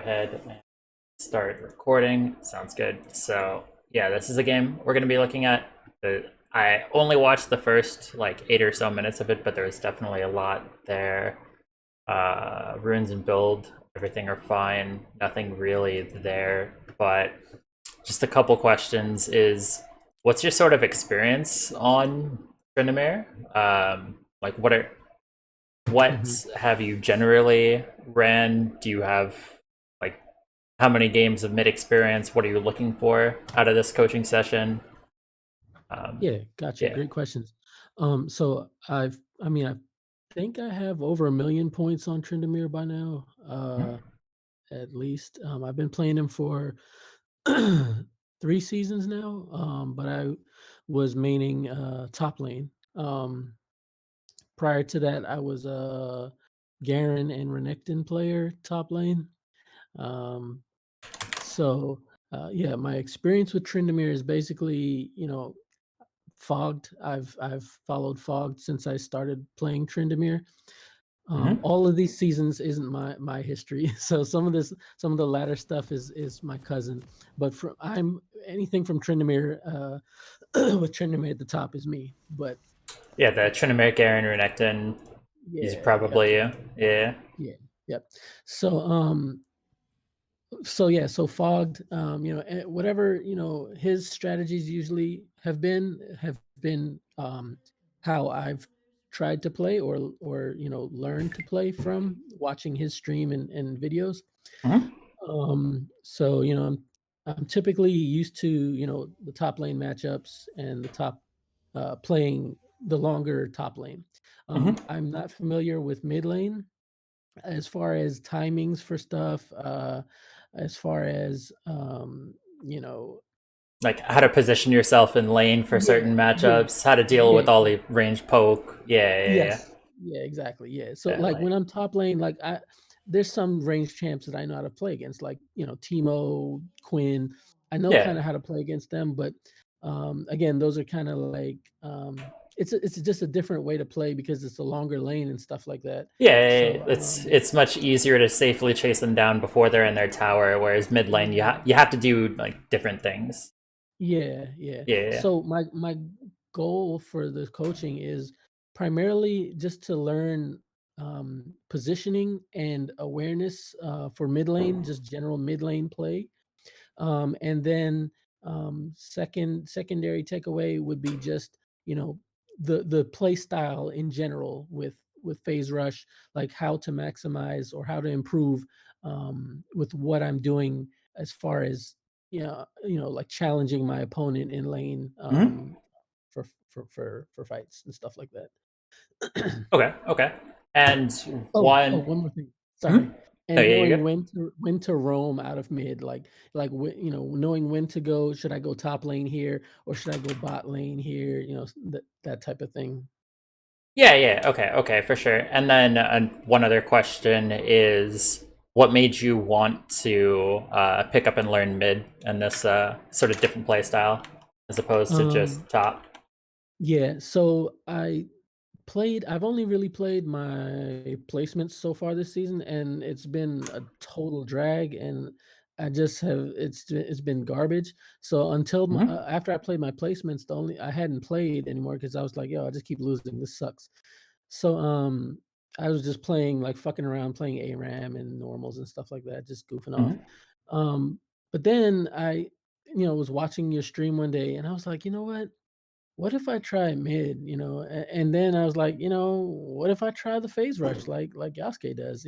ahead and start recording. Sounds good. So yeah, this is a game we're going to be looking at. I only watched the first like 8 or so minutes of it, but there's definitely a lot there. Runes and build, everything are fine. Nothing really there, but just a couple questions is what's your sort of experience on Tryndamere? Like what Mhm. have you generally ran? Do you have like how many games of mid experience? What are you looking for out of this coaching session? Um, Yeah, gotcha. yeah. Great questions. So I think I have over 1,000,000 points on Tryndamere by now, at least. I've been playing him for 3 seasons now, but I was maining top lane. Prior to that, I was a Garen and Renekton player top lane. Um, yeah, my experience with Tryndamere is basically, Fogged. I've followed Fogged since I started playing Tryndamere. Hmm. All of these seasons isn't my history, so some of the latter stuff is my cousin. But from I'm anything from Tryndamere, with Tryndamere at the top is me. But Yeah, the Tryndamere Garen Renekton is yeah, yep, probably you. Yeah. yeah, yep. So so Fogged, whatever his strategies usually have been how I've tried to play or learned to play from watching his stream and videos. Hmm. So I'm typically used to the top lane matchups and the top playing the longer top lane. Hmm. I'm not familiar with mid lane as far as timings for stuff, as far as you know, Like how to position yourself in lane for yeah, certain yeah, matchups, how to deal yeah, with all the range poke. Yeah, yeah, yeah. yes, yeah, exactly, yeah. So like Definitely. when I'm top lane, there's some range champs that I know how to play against, like Timo, Quinn. I know kind Yeah. of how to play against them, but again, those are kind of like it's just a different way to play because it's a longer lane and stuff like that. Yeah, yeah, yeah. So It's much easier to safely chase them down before they're in their tower, whereas mid lane yeah. you have to do like different things. Yeah, yeah. Yeah. So my goal for the coaching is primarily just to learn positioning and awareness for mid lane, just general mid lane play. And then secondary takeaway would be just the play style in general with phase rush, like how to maximize or how to improve with what I'm doing as far as like challenging my opponent in lane Hmm. for fights and stuff like that. Okay. Okay. And Oh, one. one more thing. Sorry. Hmm? No, And yeah, you knowing good. when to roam out of mid, knowing when to go. Should I go top lane here or should I go bot lane here? That type of thing. Yeah, yeah. Okay, okay, for sure. And then one other question is, what made you want to pick up and learn mid and this sort of different play style as opposed to Um, just top? yeah. So I've only really played my placements so far this season, and it's been a total drag, and I just have it's been garbage. So Hmm. after I played my placements, the only I hadn't played anymore because I was like, yo, I just keep losing. This sucks. So I was just playing like fucking around, playing ARAM and normals and stuff like that, just goofing off. Hmm. Um, but then I was watching your stream one day, and I was like, what if I try mid, and then I was like, what if I try the phase rush like Yasuke does?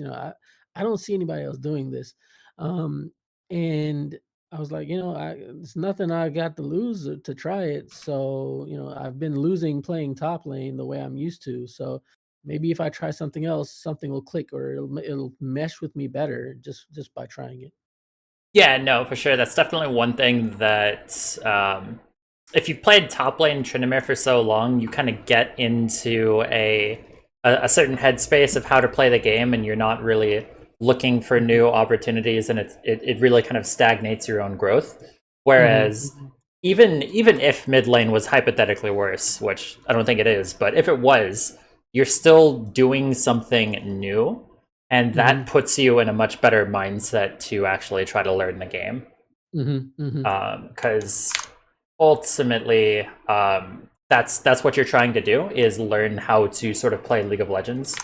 I don't see anybody else doing this. And I was like, it's nothing I got to lose to try it. So, I've been losing playing top lane the way I'm used to. So maybe if I try something else, something will click or it'll mesh with me better just by trying it. Yeah, no, for sure. That's definitely one thing that if you've played top lane Tryndamere for so long, you kind of get into a certain headspace of how to play the game, and you're not really looking for Mhm, new opportunities, and it really kind of stagnates your own growth. mhm, Whereas mhm, even if mid lane was hypothetically worse, which I don't think it is, but if it was, you're still doing something new and that Mhm. puts you in a much better mindset to actually try to learn the game. Mhm. Mhm. Because ultimately, that's what you're trying to do, is learn how to sort of play League of Legends.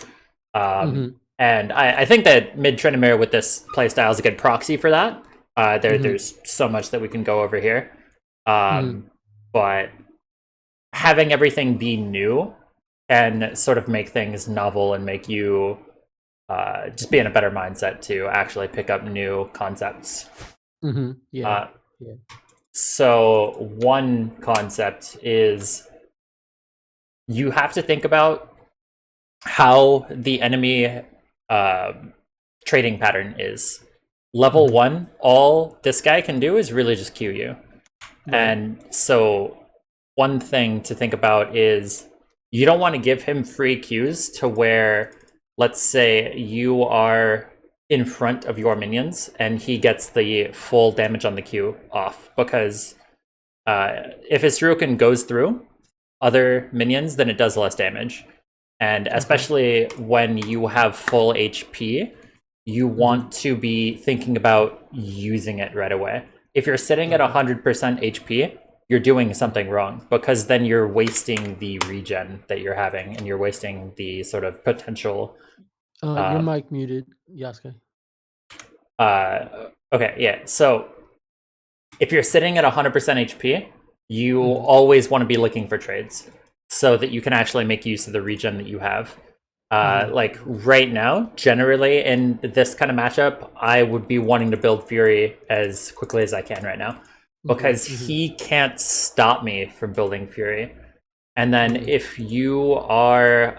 Mhm. And I think that mid Tryndamere with this playstyle is a good proxy for that. Mhm. There's so much that we can go over here, Mhm. but having everything be new and sort of make things novel and make you just be in a better mindset to actually pick up new concepts. Mhm. Yeah. Uh, Yeah. so one concept is you have to think about how the enemy uh, trading pattern is. Level Mhm. one, all this guy can do is really just Q you. Right. And so one thing to think about is you don't want to give him free Qs to where, let's say, you are in front of your minions and he gets the full damage on the Q off. Because if his Shuriken goes through other minions, then it does less damage. And Okay. especially when you have full HP, you Mhm. want to be thinking about using it right away. If you're sitting at Okay. 100% HP, you're doing something wrong, because then you're wasting the regen that you're having and you're wasting the sort of potential. Your Uh, mic muted, Yasuke. okay, yeah. So if you're sitting at 100% HP, you Mhm. always want to be looking for trades so that you can actually make use of the regen that you have. Mhm. Like right now, generally in this kind of matchup, I would be wanting to build Fury as quickly as I can right now, Mhm. because Mhm. he can't stop me from building Fury. And then Mhm. if you are,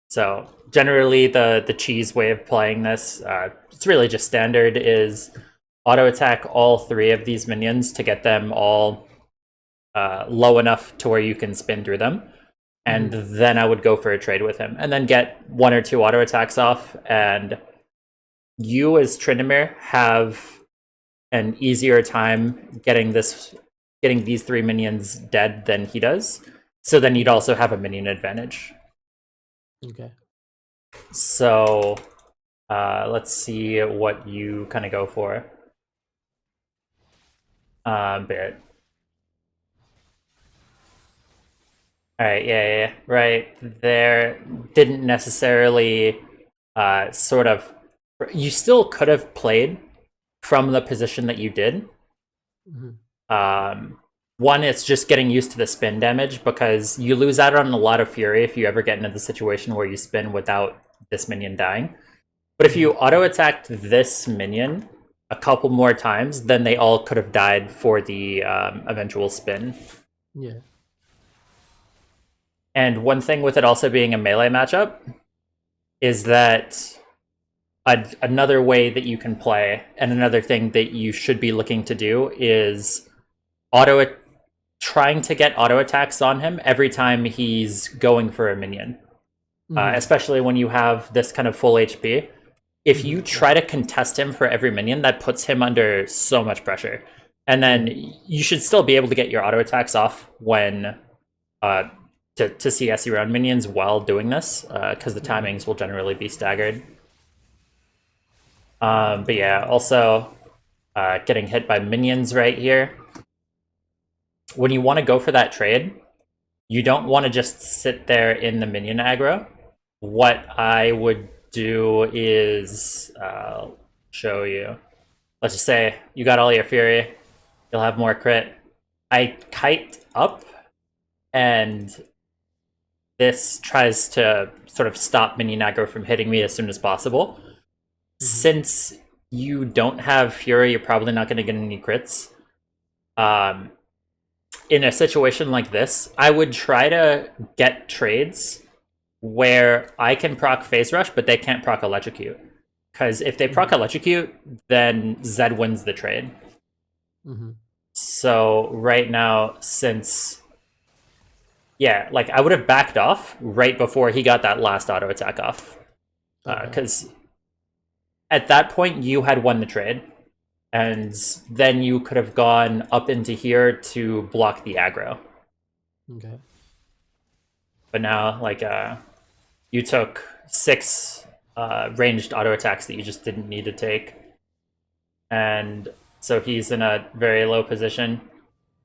so generally the cheese way of playing this, it's really just standard, is auto attack all three of these minions to get them all low enough to where you can spin through them. And Mhm. then I would go for a trade with him and then get one or two auto attacks off. And you, as Tryndamere, have an easier time getting these three minions dead than he does. So then you'd Mhm. also have a minion advantage. Okay. So let's see what you kind of go for. Barrett. All right, yeah, right there. Didn't necessarily sort of. You still could have played from the position that you did. Mhm. Um, One, it's just getting used to the spin damage, because you lose out on a lot of fury if you ever get into the situation where you spin without this minion dying. But if you Mhm. auto attacked this minion a couple more times, then they all could have died for the eventual spin. Yeah. And one thing with it also being a melee matchup is that another way that you can play, and another thing that you should be looking to do, is auto trying to get auto attacks on him every time he's going for a minion. Mhm. Especially when you have this kind of full HP. If you Mhm. try Right. to contest him for every minion, that puts him under so much pressure. And then Yeah. you should still be able to get your auto attacks off when uh, to CS your own minions while doing this, because the Mhm. timings will generally be staggered. But yeah, also getting hit by minions right here. When you want to go for that trade, you don't want to just sit there in the minion aggro. What I would do is show you. Let's just say you got all your fury, you'll have more crit. I kite up, and this tries to sort of stop minion aggro from hitting me as soon as possible. Mhm. Since you don't have fury, you're probably not going to get any crits. Um, in a situation like this, I would try to get trades where I can proc phase rush, but they can't proc electrocute. Because if they proc Mhm. electrocute, then Zed wins the trade. Mhm. So right now, since yeah, like I would have backed off right before he got that last auto attack off, Okay. because at that point you had won the trade, and then you could have gone up into here to block the aggro. Okay. But now, like, you took 6 ranged auto attacks that you just didn't need to take. And so he's in a very low position.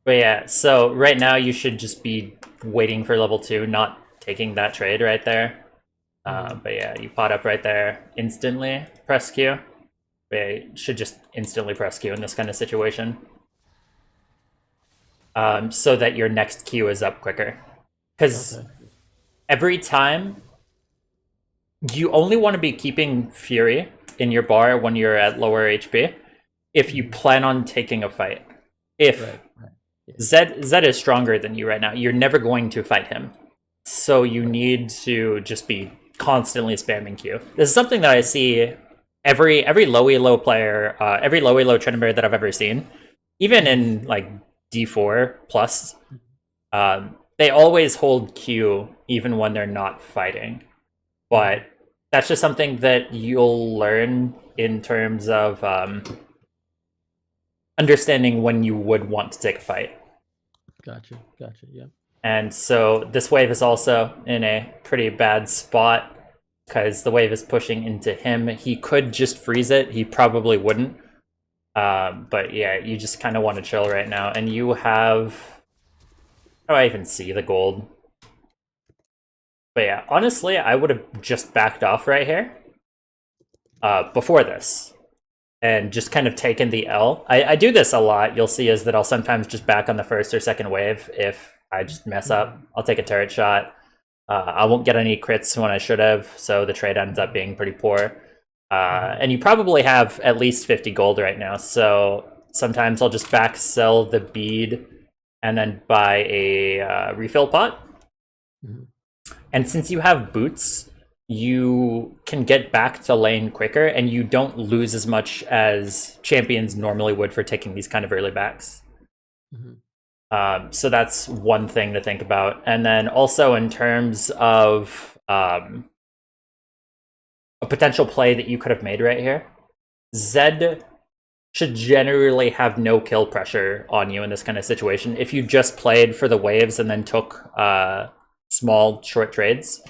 But yeah, so right now you should just be waiting for level 2, not taking that trade right there. But yeah, you pot up right there instantly, press Q. But yeah, you should just instantly press Q in this kind of situation. So that your next Q is up quicker. Because Okay. every time you only want to be keeping Fury in your bar when you're at lower HP if you plan on taking a fight. If Right. Right. Yeah. Zed is stronger than you right now, you're never going to fight him. So you Right. need to just be constantly spamming Q. This is something that I see every low elo player, every low elo Tryndamere that I've ever seen, even in like D4 plus, they always hold Q even when they're not fighting. But that's just something that you'll learn in terms of understanding when you would want to take a fight. Gotcha. Gotcha. Yeah. And so this wave is also in a pretty bad spot because the wave is pushing into him. He could just freeze it. He probably wouldn't. But yeah, you just kind of want to chill right now. And you have... How do I even see the gold? But yeah, honestly, I would have just backed off right here before this. And just kind of taken the L. I do this a lot. You'll see is that I'll sometimes just back on the first or second wave if I just mess up. I'll take a turret shot. I won't get any crits when I should have, so the trade ends up being pretty poor. And you probably have at least 50 gold right now, so sometimes I'll just back sell the bead and then buy a refill pot. And since you have boots, you can get back to lane quicker and you don't lose as much as champions normally would for taking these kind of early backs. So that's one thing to think about. And then also in terms of a potential play that you could have made right here, Zed should generally have no kill pressure on you in this kind of situation. If you just played for the waves and then took small, short trades,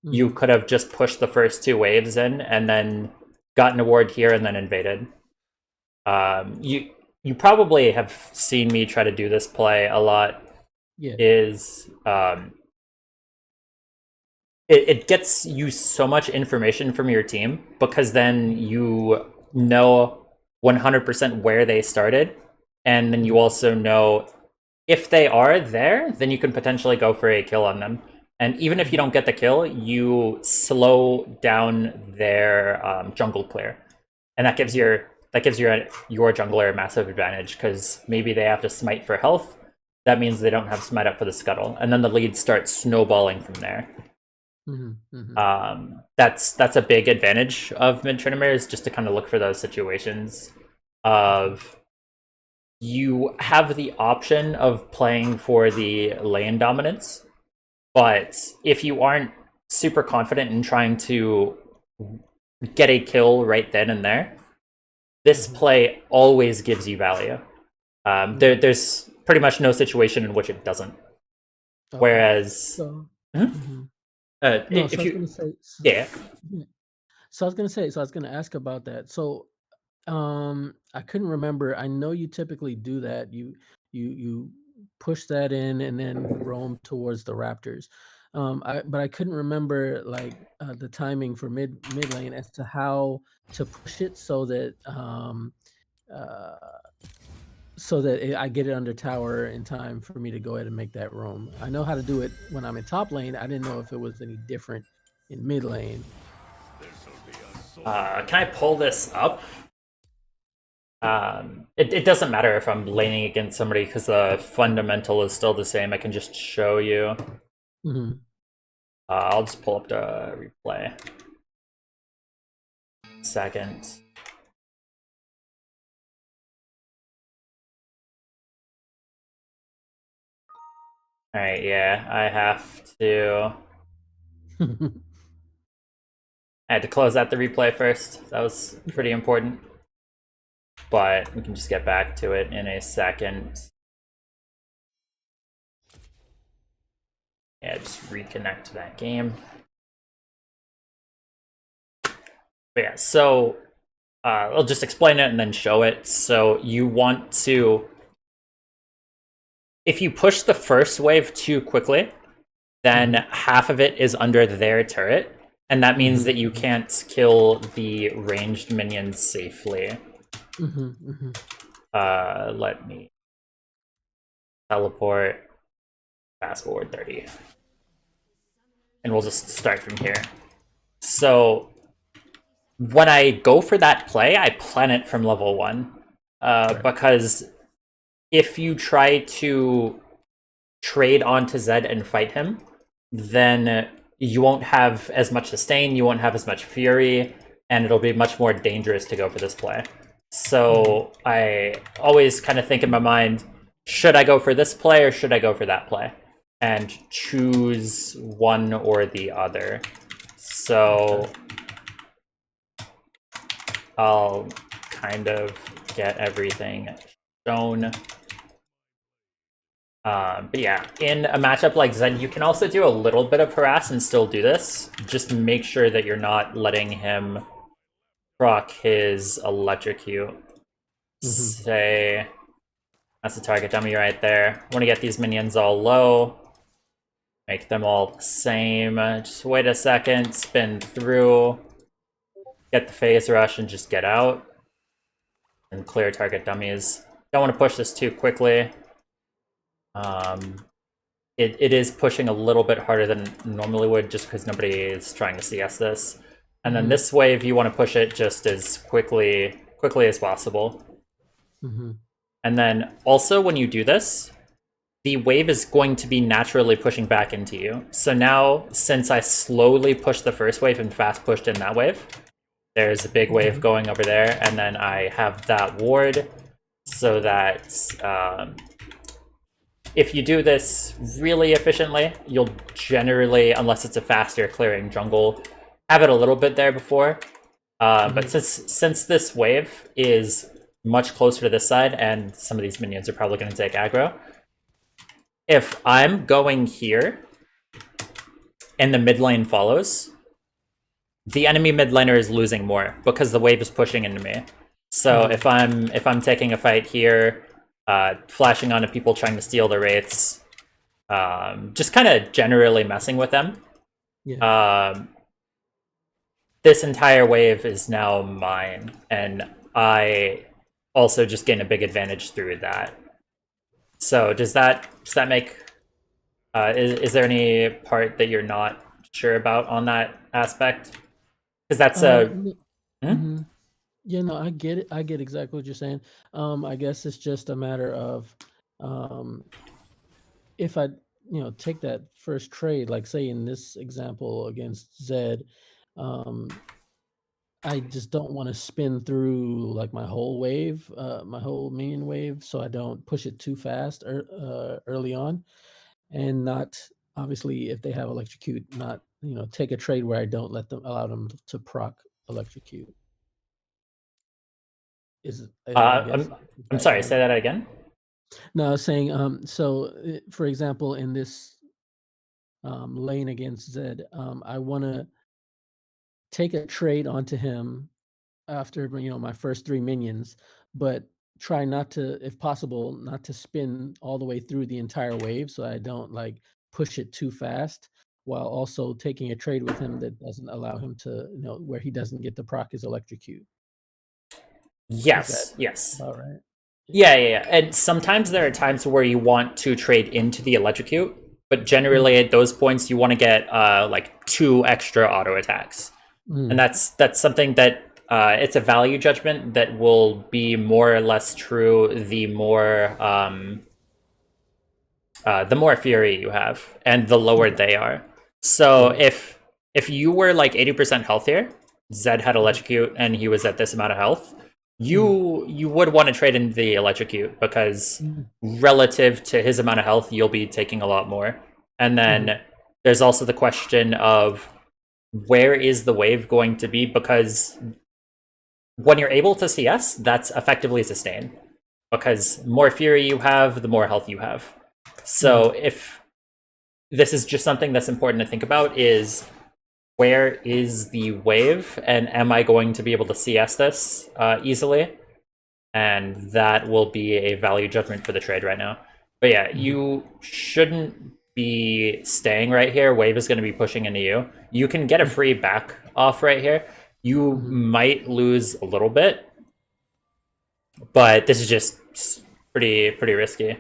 you could have just pushed the first 2 waves in and then gotten a ward here and then invaded. You probably have seen me try to do this play a lot. Yeah. Is it gets you so much information from your team because then you know 100% where they started, and then you also know if they are there, then you can potentially go for a kill on them. And even if you don't get the kill, you slow down their jungle player, and that gives your jungler a massive advantage because maybe they have to smite for health. That means they don't have smite up for the scuttle, and then the lead starts snowballing from there. That's a big advantage of mid Tryndamere, is just to kind of look for those situations of you have the option of playing for the lane dominance, but if you aren't super confident in trying to get a kill right then and there, this play always gives you value. There's pretty much no situation in which it doesn't. Whereas, So, no, so if I was you, gonna say, yeah, so I was gonna say, so I was gonna ask about that. So, I couldn't remember. I know you typically do that. You push that in and then roam towards the Raptors. But I couldn't remember like the timing for mid lane as to how to push it uh, so that I get it under tower in time for me to go ahead and make that roam. I know how to do it when I'm in top lane. I didn't know if it was any different in mid lane. can I pull this up? It doesn't matter if I'm laning against somebody because the fundamental is still the same. I can just show you. I'll just pull up the replay. Second. Alright, yeah, I had to close out the replay first. That was pretty important. But we can just get back to it in a second. Yeah, just reconnect to that game. But yeah, so I'll just explain it and then show it. So you want to, if you push the first wave too quickly, then Mhm. half of it is under their turret, and that means Mhm. that you Mhm. can't kill the ranged minions safely. Mhm. Mhm. Let me teleport, fast forward 30, and we'll just start from here. So when I go for that play, I plan it from level 1, Right. because if you try to trade onto Zed and fight him, then you won't have as much sustain, you won't have as much fury, and it'll be much more dangerous to go for this play. Mhm. So I always kind of think in my mind, should I go for this play or should I go for that play? And choose one or the other. Okay. So I'll kind of get everything shown. But yeah, in a matchup like Zen, you can also do a little bit of harass and still do this. Just make sure that you're not letting him proc his electrocute. Mhm. Say, that's the target dummy right there. Want to get these minions all low. Make them all the same. Just wait a second, spin through, get the phase rush, and just get out. And clear target dummies. Don't want to push this too quickly. Um, it is pushing a little bit harder than normally would just because nobody is trying to CS this. And then Mhm. this wave, you want to push it just as quickly as possible. Mhm. And then also when you do this, the wave is going to be naturally pushing back into you. So now, since I slowly pushed the first wave and fast pushed in that wave, there's a big wave Mhm. going over there, and then I have that ward so that if you do this really efficiently, you'll generally, unless it's a faster clearing jungle, have it a little bit there before. But Mhm. since this wave is much closer to this side, and some of these minions are probably going to take aggro, if I'm going here and the mid lane follows, the enemy mid laner is losing more because the wave is pushing into me. So Mhm. if I'm taking a fight here, flashing onto people trying to steal the wraiths, just kind of generally messing with them. Yeah. Um, this entire wave is now mine, and I also just gain a big advantage through that. So does that make is there any part that you're not sure about on that aspect? Because that's a N hmm? Mhm. Yeah, no, I get it. I get exactly what you're saying. I guess it's just a matter of, um, if I, take that first trade, like say in this example against Zed, um, I just don't want to spin through like my whole wave, my whole minion wave, so I don't push it too fast early on, and not obviously if they have electrocute, not take a trade where I don't allow them to proc electrocute. I guess is I'm that sorry. kind Say of that again. no, I was saying so for example in this lane against Zed, I want to take a trade onto him after my first 3 minions, but try not to, if possible, not to spin all the way through the entire wave so I don't, like, push it too fast, while also taking a trade with him that doesn't allow him to, where he doesn't get to proc his electrocute. Is that Yes. Yes. about right? Yeah. Yeah, yeah, yeah. And sometimes there are times where you want to trade into the electrocute, but generally Mhm. at those points you want to get like 2 extra auto attacks, and Mm. that's something that it's a value judgment that will be more or less true the more fury you have and the lower Okay. they are. So Yeah. if you were like 80% healthier, Zed had Mhm. electrocute and he was at this amount of health, Mhm. you would want to trade in the electrocute because Mhm. relative to his amount of health, you'll be taking a lot more. And Mhm. then there's also the question of where is the wave going to be, because when you're able to CS, that's effectively sustain because more fury you have, the more health you have. So Mhm. if this is just something that's important to think about is where is the wave, and am I going to be able to CS this easily? And that will be a value judgment for the trade right now. But yeah, Mhm. you shouldn't be staying right here. Wave is going to be pushing into you. You can get a Mhm. free back off right here. You Mhm. might lose a little bit, but this is just pretty risky.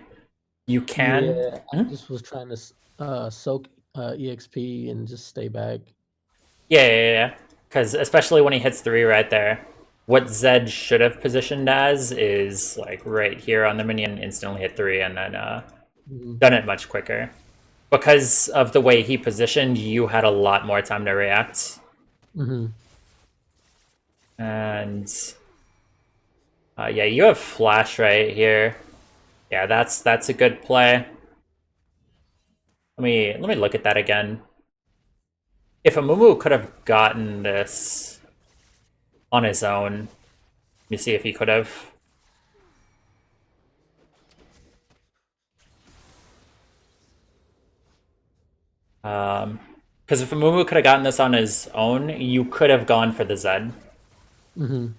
You can. Yeah, I just was trying to soak EXP and just stay back. Yeah. Because especially when he hits 3 right there, what Zed should have positioned as is like right here on the minion, instantly hit 3, and then Mhm. done it much quicker. Because of the way he positioned, you had a lot more time to react. Mhm. And yeah, you have flash right here. Yeah, that's a good play. Let me look at that again. If Amumu could have gotten this on his own, let me see if he could have. Because if Amumu could have gotten this on his own, you could have gone for the Zed. Mhm.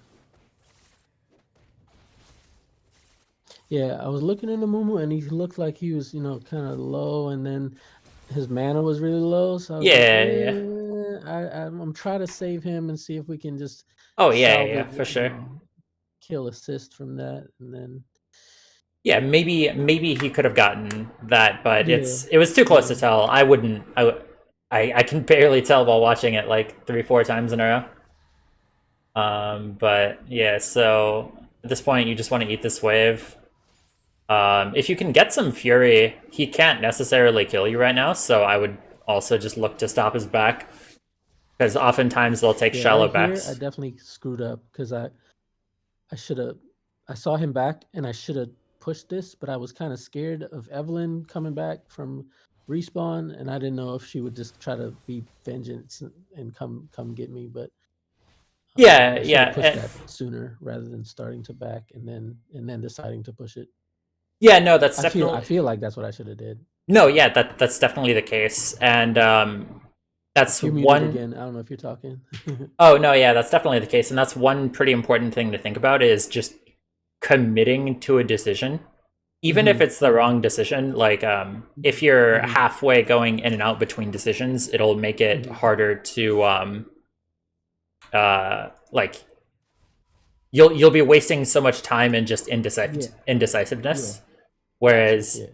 Yeah, I was looking into Mumu and he looked like he was, kind of low, and then his mana was really low. So I was like, Yeah. I'm trying to save him and see if we can just Oh yeah, salvage, for sure. kill assist from that, and then Yeah, maybe he could have gotten that, but yeah, it was too close yeah. to tell. I wouldn't. I can barely tell while watching it like 3 4 times in a row. But yeah, so at this point you just want to eat this wave. If you can get some fury, he can't necessarily kill you right now. So I would also just look to stop his back because oftentimes they'll take Yeah, shallow right here, I backs. definitely screwed up because I should have I saw him back and I should have pushed this, but I was kind of scared of Evelyn coming back from respawn, and I didn't know if she would just try to be vengeance and come get me. But Yeah, I should have pushed yeah, that sooner rather than starting to back and then deciding to push it. yeah. No, that's I definitely feel like that's what I should have did. no. Yeah, that's definitely the case, and that's You're muted one. again. I don't know if you're talking. Oh no, yeah, that's definitely the case, and that's one pretty important thing to think about is just committing to a decision, even if Hmm. it's the wrong decision. Like, if you're Hmm. halfway going in and out between decisions, it'll make it Hmm. harder to like you'll be wasting so much time in just Yeah. Yeah. indecisiveness. Gotcha. Whereas Yeah.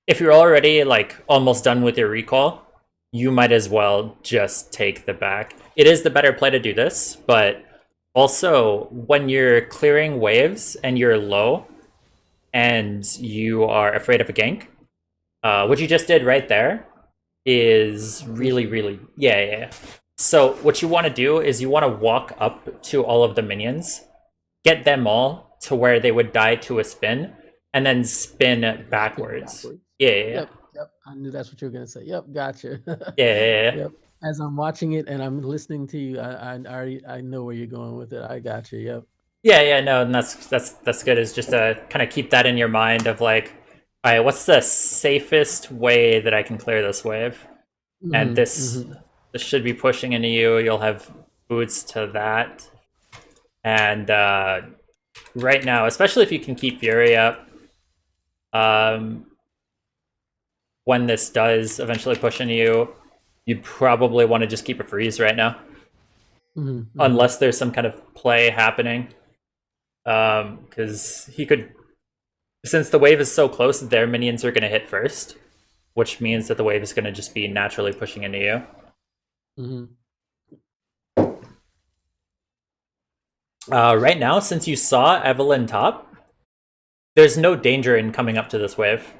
if you're already like almost done with your recall, you might as well just take the back. It is the better play to do this, but also when you're clearing waves and you're low and you are afraid of a gank, what you just did right there is I really, appreciate it. really yeah. So what you want to do is you want to walk up to all of the minions, get them all to where they would die to a spin, and then spin Spin backwards. backwards. Yeah. Yep, yep. I knew that's what you were gonna say. Yep, gotcha. Yeah. Yep. As I'm watching it and I'm listening to you, I know where you're going with it. I got you. Yep. Yeah, no, and that's good. Is just to kind of keep that in your mind of like, all right, what's the safest way that I can clear this wave? And Mhm. this Mhm. this should be pushing into you. You'll have boots to that, and right now, especially if you can keep Fury up, um, when this does eventually push into you, you'd probably want to just keep a freeze right now, Mhm. Mhm. unless there's some kind of play happening. Because he could, since the wave is so close, their minions are going to hit first, which means that the wave is going to just be naturally pushing into you. Mhm. Right now, since you saw Evelyn top, there's no danger in coming up to this wave.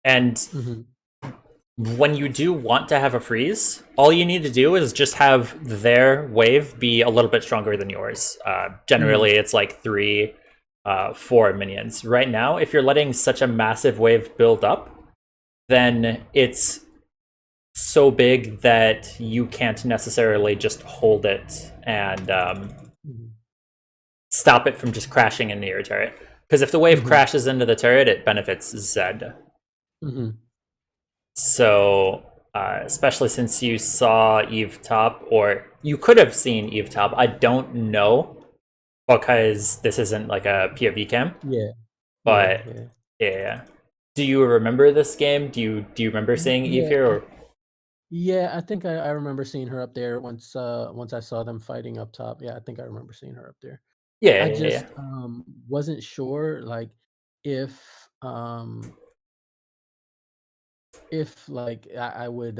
And Mhm. when you do want to have a freeze, all you need to do is just have their wave be a little bit stronger than yours. Generally, Mhm. it's like 3, 4 minions. Right now, if you're letting such a massive wave build up, then it's so big that you can't necessarily just hold it and Mhm. stop it from just crashing into your turret. Because if the wave Mhm. crashes into the turret, it benefits Zed. Mhm. So especially since you saw Eve top, or you could have seen Eve top. I don't know because this isn't like a POV cam, Yeah, yeah, but yeah. yeah. Do you remember this game? Do you remember seeing Eve Yeah, here? Or yeah, I think I remember seeing her up there once I saw them fighting up top. Yeah, I think I remember seeing her up there. yeah, I yeah, yeah. just, wasn't sure, like, if, um like, I would,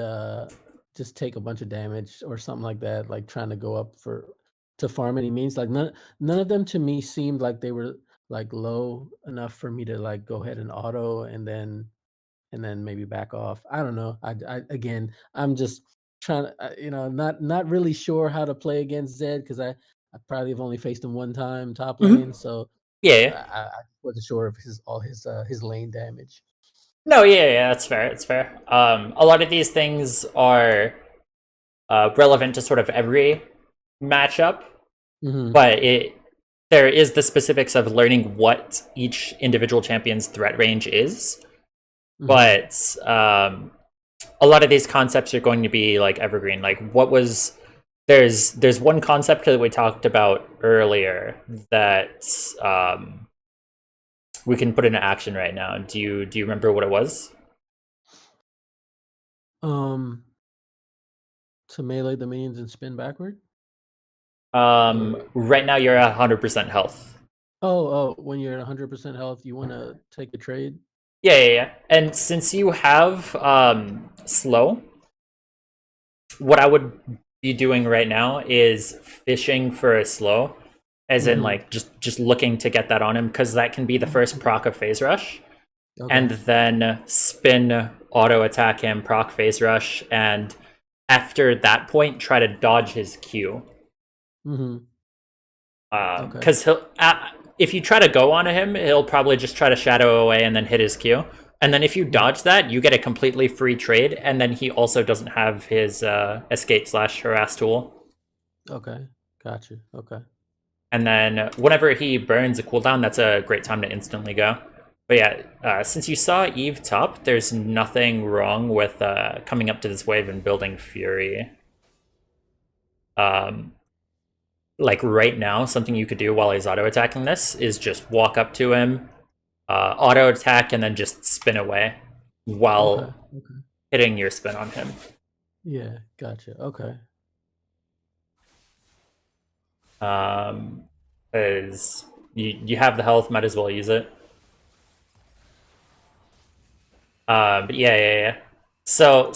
just take a bunch of damage or something like that, like, trying to go up for to farm any means, like, none of them to me seemed like they were, like, low enough for me to, like, go ahead and auto and then maybe back off. I don't know. Again, I'm just trying to, not really sure how to play against Zed because I probably have only faced him one time top lane, Mhm. so Yeah, yeah. I wasn't sure of his lane damage. No, yeah, yeah, that's fair. It's fair. A lot of these things are relevant to sort of every matchup, Hmm. but it there is the specifics of learning what each individual champion's threat range is. Hmm. But a lot of these concepts are going to be like evergreen. Like what was there's one concept that we talked about earlier that we can put into action right now. Do you remember what it was? Um, to melee the minions and spin backward, or Right now you're at 100% health. when you're at 100% health, you want to take a trade. Yeah, yeah, yeah. And since you have slow, what I would be doing right now is fishing for a slow, as in Hmm. like just looking to get that on him because that can be the first proc of phase rush, and Okay. then spin auto attack him, proc phase rush, and after that point try to dodge his Q. Hmm. Okay. Because he'll if you try to go onto him, he'll probably just try to shadow away and then hit his Q. And then if you Mhm. dodge that, you get a completely free trade, and then he also doesn't have his escape slash harass tool. Okay. Gotcha. Okay. And then whenever he burns a cooldown, that's a great time to instantly go. But yeah, since you saw Eve top, there's nothing wrong with coming up to this wave and building Fury. Um, like right now, something you could do while he's auto attacking this is just walk up to him, auto attack, and then just spin away Okay. while Okay. hitting your spin on him. Yeah. Gotcha. Okay. Um, because you have the health, might as well use it. But yeah, yeah, yeah. So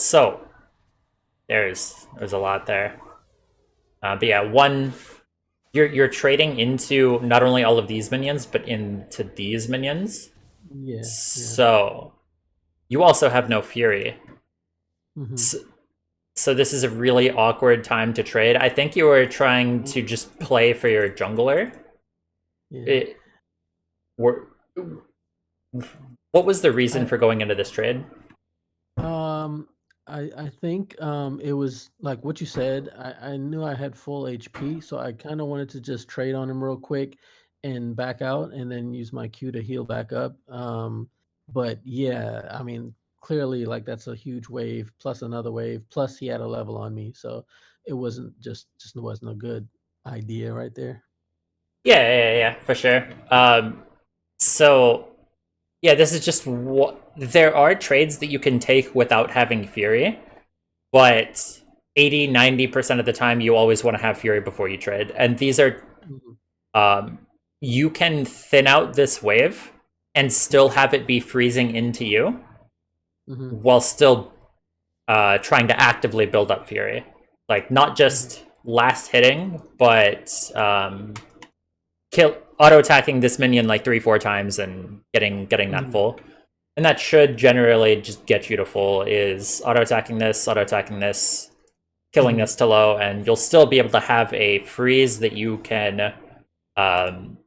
there's a lot there. But yeah, one you're trading into not only all of these minions, but into these minions. Yeah. Yeah. So you also have no fury. Mhm. So, so this is a really awkward time to trade. I think you were trying to just play for your jungler. Yeah. It, were, what was the reason I for going into this trade? um I think it was like what you said. I knew I had full HP, so I kind of wanted to just trade on him real quick and back out and then use my Q to heal back up. But yeah, I mean, clearly like that's a huge wave plus another wave plus he had a level on me. So it wasn't just wasn't a good idea right there. Yeah, yeah, yeah, for sure. So yeah, this is just what there are trades that you can take without having Fury, but 80-90% of the time you always want to have Fury before you trade. And these are Mhm. um you can thin out this wave and still have it be freezing into you Mhm. while still trying to actively build up Fury. Like not Mhm. just last hitting, but kill auto attacking this minion like 3-4 times and getting that Mhm. full. And that should generally just get you to full is auto attacking this, killing Mhm. this to low, and you'll still be able to have a freeze that you can um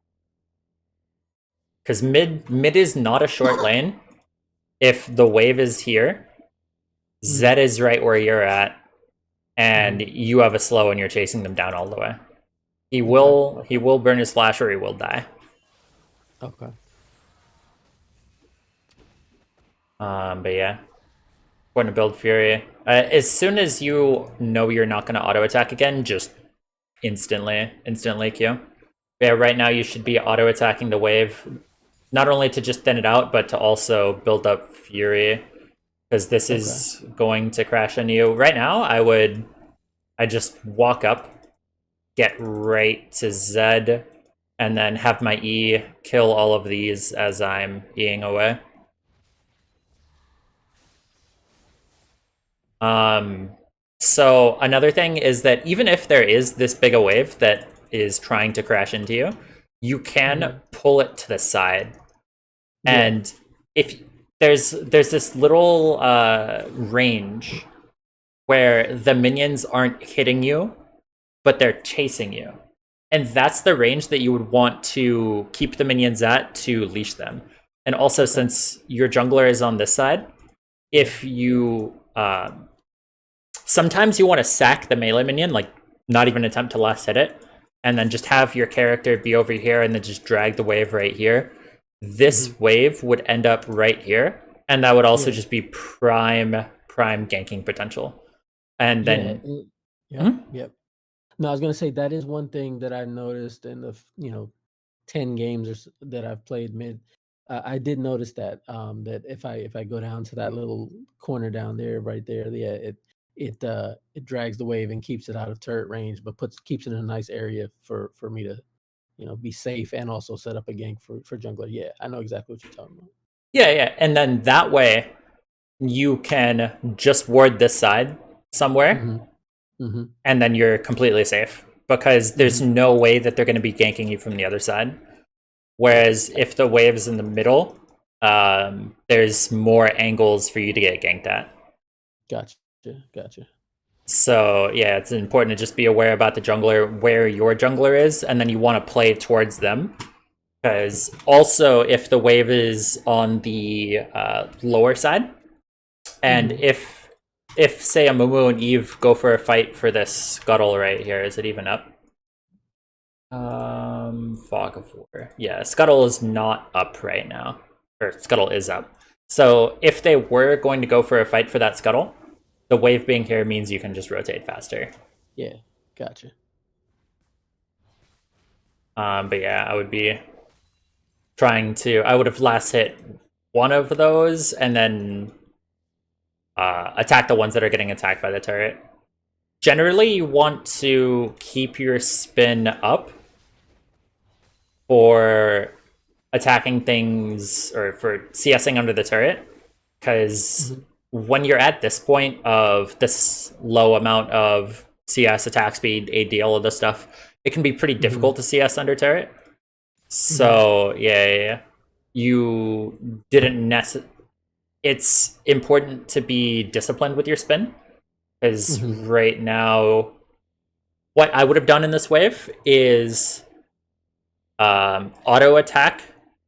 because mid is not a short lane. If the wave is here, Mhm. Zed is right where you're at, and Mhm. you have a slow and you're chasing them down all the way. He Okay. will he Okay. will burn his flash or he will die. Okay. But yeah. Going to build Fury. As soon as you know you're not going to auto attack again, just instantly Q. Yeah, right now you should be auto attacking the wave, not only to just thin it out, but to also build up Fury, because this Okay. is going to crash on you. Right now, I just walk up, get right to Z, and then have my E kill all of these as I'm Eing away. Um, so another thing is that even if there is this big a wave that is trying to crash into you, you can Mhm. pull it to the side. Yeah. And if there's this little range where the minions aren't hitting you, but they're chasing you. And that's the range that you would want to keep the minions at to leash them. And also, Okay. since your jungler is on this side, Yeah. if you sometimes you want to sack the melee minion, like not even attempt to last hit it, and then just have your character be over here and then just drag the wave right here. Mhm. This wave would end up right here, and that would also Yeah. just be prime ganking potential. And Yeah. then Yep. hmm? Yep. No, I was gonna say that is one thing that I noticed in the 10 games that I've played mid. I did notice that that if I go down to that little corner down there, right there, yeah, it drags the wave and keeps it out of turret range, but puts keeps it in a nice area for me to be safe and also set up a gank for jungler. Yeah, I know exactly what you're talking about. Yeah, and then that way you can just ward this side somewhere, Hmm. Hmm. and then you're completely safe because there's Hmm. no way that they're going to be ganking you from the other side. Yeah. Whereas if the wave's in the middle, there's more angles for you to get ganked at. Gotcha. Gotcha. So yeah, it's important to just be aware about the jungler, where your jungler is, and then you want to play towards them. Because also, if the wave is on the lower side, and Hmm. if say a Mumu and Eve go for a fight for this scuttle right here, is it even up? Fog of War. Yeah, Scuttle is not up right now. Or Scuttle is up. So if they were going to go for a fight for that Scuttle, the wave being here means you can just rotate faster. Yeah. Gotcha. But yeah, I would be trying to. I would have last hit one of those and then attack the ones that are getting attacked by the turret. Generally, you want to keep your spin up for attacking things or for CSing under the turret, because Hmm. when you're at this point of this low amount of CS, attack speed, AD, all of this stuff, it can be pretty Hmm. difficult to CS under turret. Hmm. So yeah. You didn't necessarily. It's important to be disciplined with your spin, because Hmm. right now, what I would have done in this wave is auto attack,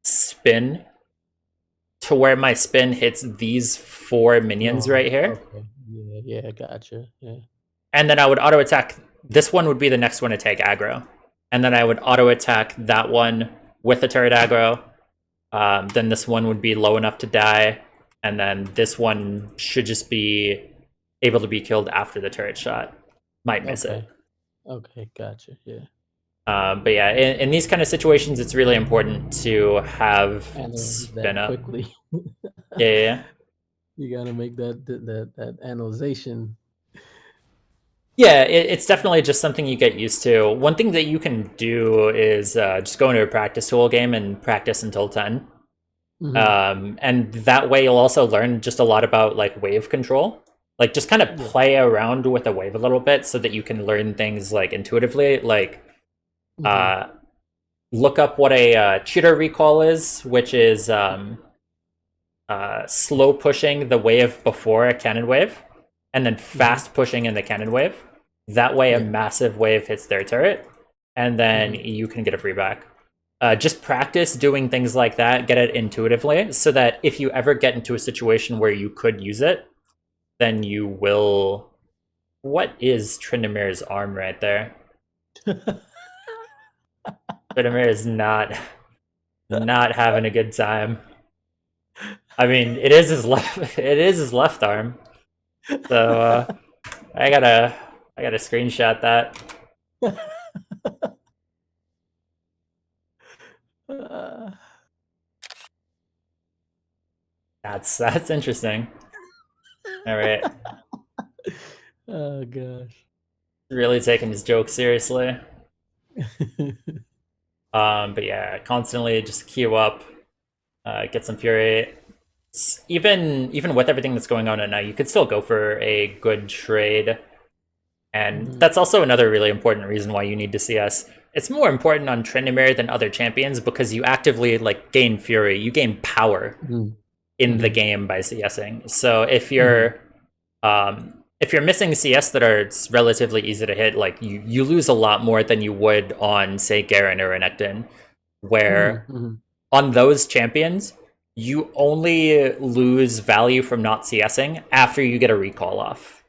spin, to where my spin hits these four minions Oh, right here. okay. Yeah, yeah, gotcha. Yeah. And then I would auto attack. This one would be the next one to take aggro. And then I would auto attack that one with a turret aggro. Then this one would be low enough to die. And then this one should just be able to be killed after the turret shot. Might miss it. Okay. Okay, gotcha. Yeah. But yeah, in these kind of situations, it's really important to have Analyze spin that up. quickly. Yeah. You gotta make that analyzation. Yeah, it's definitely just something you get used to. One thing that you can do is just go into a practice tool game and practice until 10. Mhm. And that way you'll also learn just a lot about like wave control. Like just kind of Yeah. play around with the wave a little bit so that you can learn things like intuitively. Like Mhm. uh, look up what a cheater recall is, which is slow pushing the wave before a cannon wave, and then Mhm. fast pushing in the cannon wave. That way, a Yeah. massive wave hits their turret, and then Mhm. you can get a free back. Just practice doing things like that, get it intuitively, so that if you ever get into a situation where you could use it, then you will. What is Tryndamere's arm right there? Tryndamere is not having a good time. I mean, it is his left. It is his left arm. So I gotta I gotta screenshot that. Uh, That's interesting. All right, oh gosh. really taking his joke seriously. But yeah, constantly just queue up, get some fury. Even with everything that's going on right now, you could still go for a good trade, and Mhm, that's also another really important reason why you need to CS. It's more important on Tryndamere than other champions because you actively like gain fury, you gain power mhm, in the mhm, game by CSing. So mhm, if you're missing CS that are relatively easy to hit, like you lose a lot more than you would on say Garen or Renekton, mhm, where mhm, on those champions you only lose value from not CSing after you get a recall off.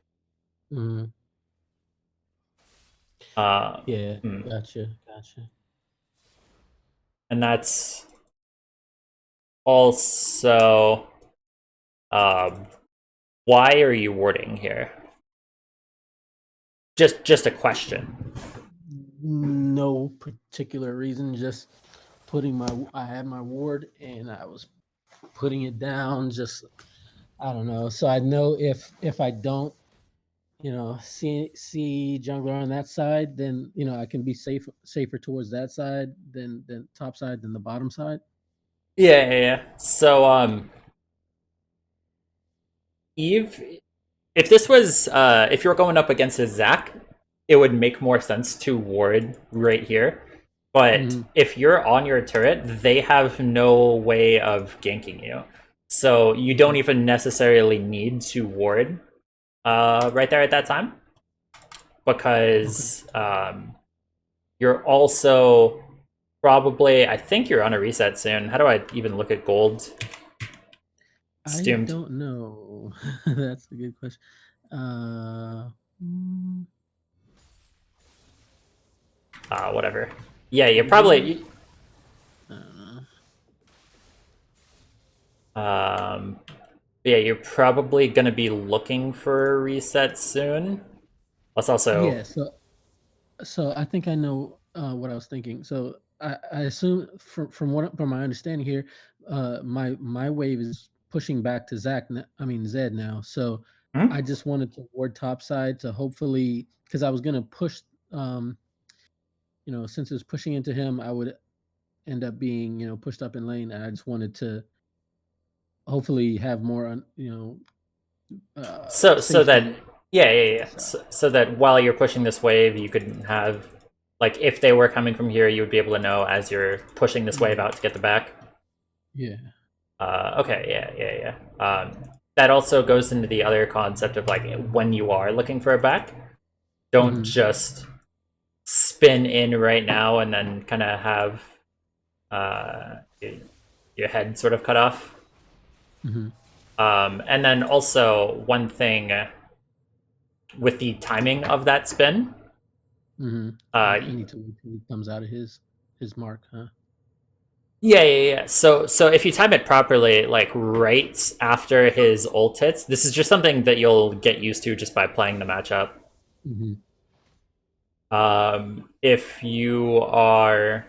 mhm. Uh, Yeah, hmm. gotcha, gotcha. And that's also um, why are you warding here? Just a question. No particular reason, just putting my I had my ward and I was putting it down just I don't know. So I know if I don't, see jungler on that side, then I can be safer towards that side than top side than the bottom side. Yeah. So Eve, if this was if you were going up against a Zac, it would make more sense to ward right here. But Mm-hmm. if you're on your turret, they have no way of ganking you. So you don't Mm-hmm. even necessarily need to ward right there at that time Okay. because you're also probably, I think you're on a reset soon. How do I even look at gold? It's I doomed. don't know. That's a good question. Uh, mm, Whatever. Yeah, you're maybe. probably. I don't know. Um, yeah, you're probably gonna be looking for a reset soon. Let's also. Yeah. So I think I know what I was thinking. So I assume from my understanding here, my wave is pushing back to I mean Zed now. So I Hmm? just wanted to ward top side to hopefully because I was gonna push. Um, since it's pushing into him, I would end up being pushed up in lane, and I just wanted to hopefully have more So that, safety. yeah. So that while you're pushing this wave, you could have, like, if they were coming from here, you would be able to know as you're pushing this wave Yeah, out to get the back. yeah. Okay, yeah. That also goes into the other concept of like when you are looking for a back, don't Hmm. just spin in right now and then kind of have uh, your head sort of cut off. Hmm. And then also one thing with the timing of that spin. Hmm. Uh, I need to wait till he comes out of his mark, huh? yeah. So if you time it properly, like right after his ult hits, this is just something that you'll get used to just by playing the matchup. Hmm. If you are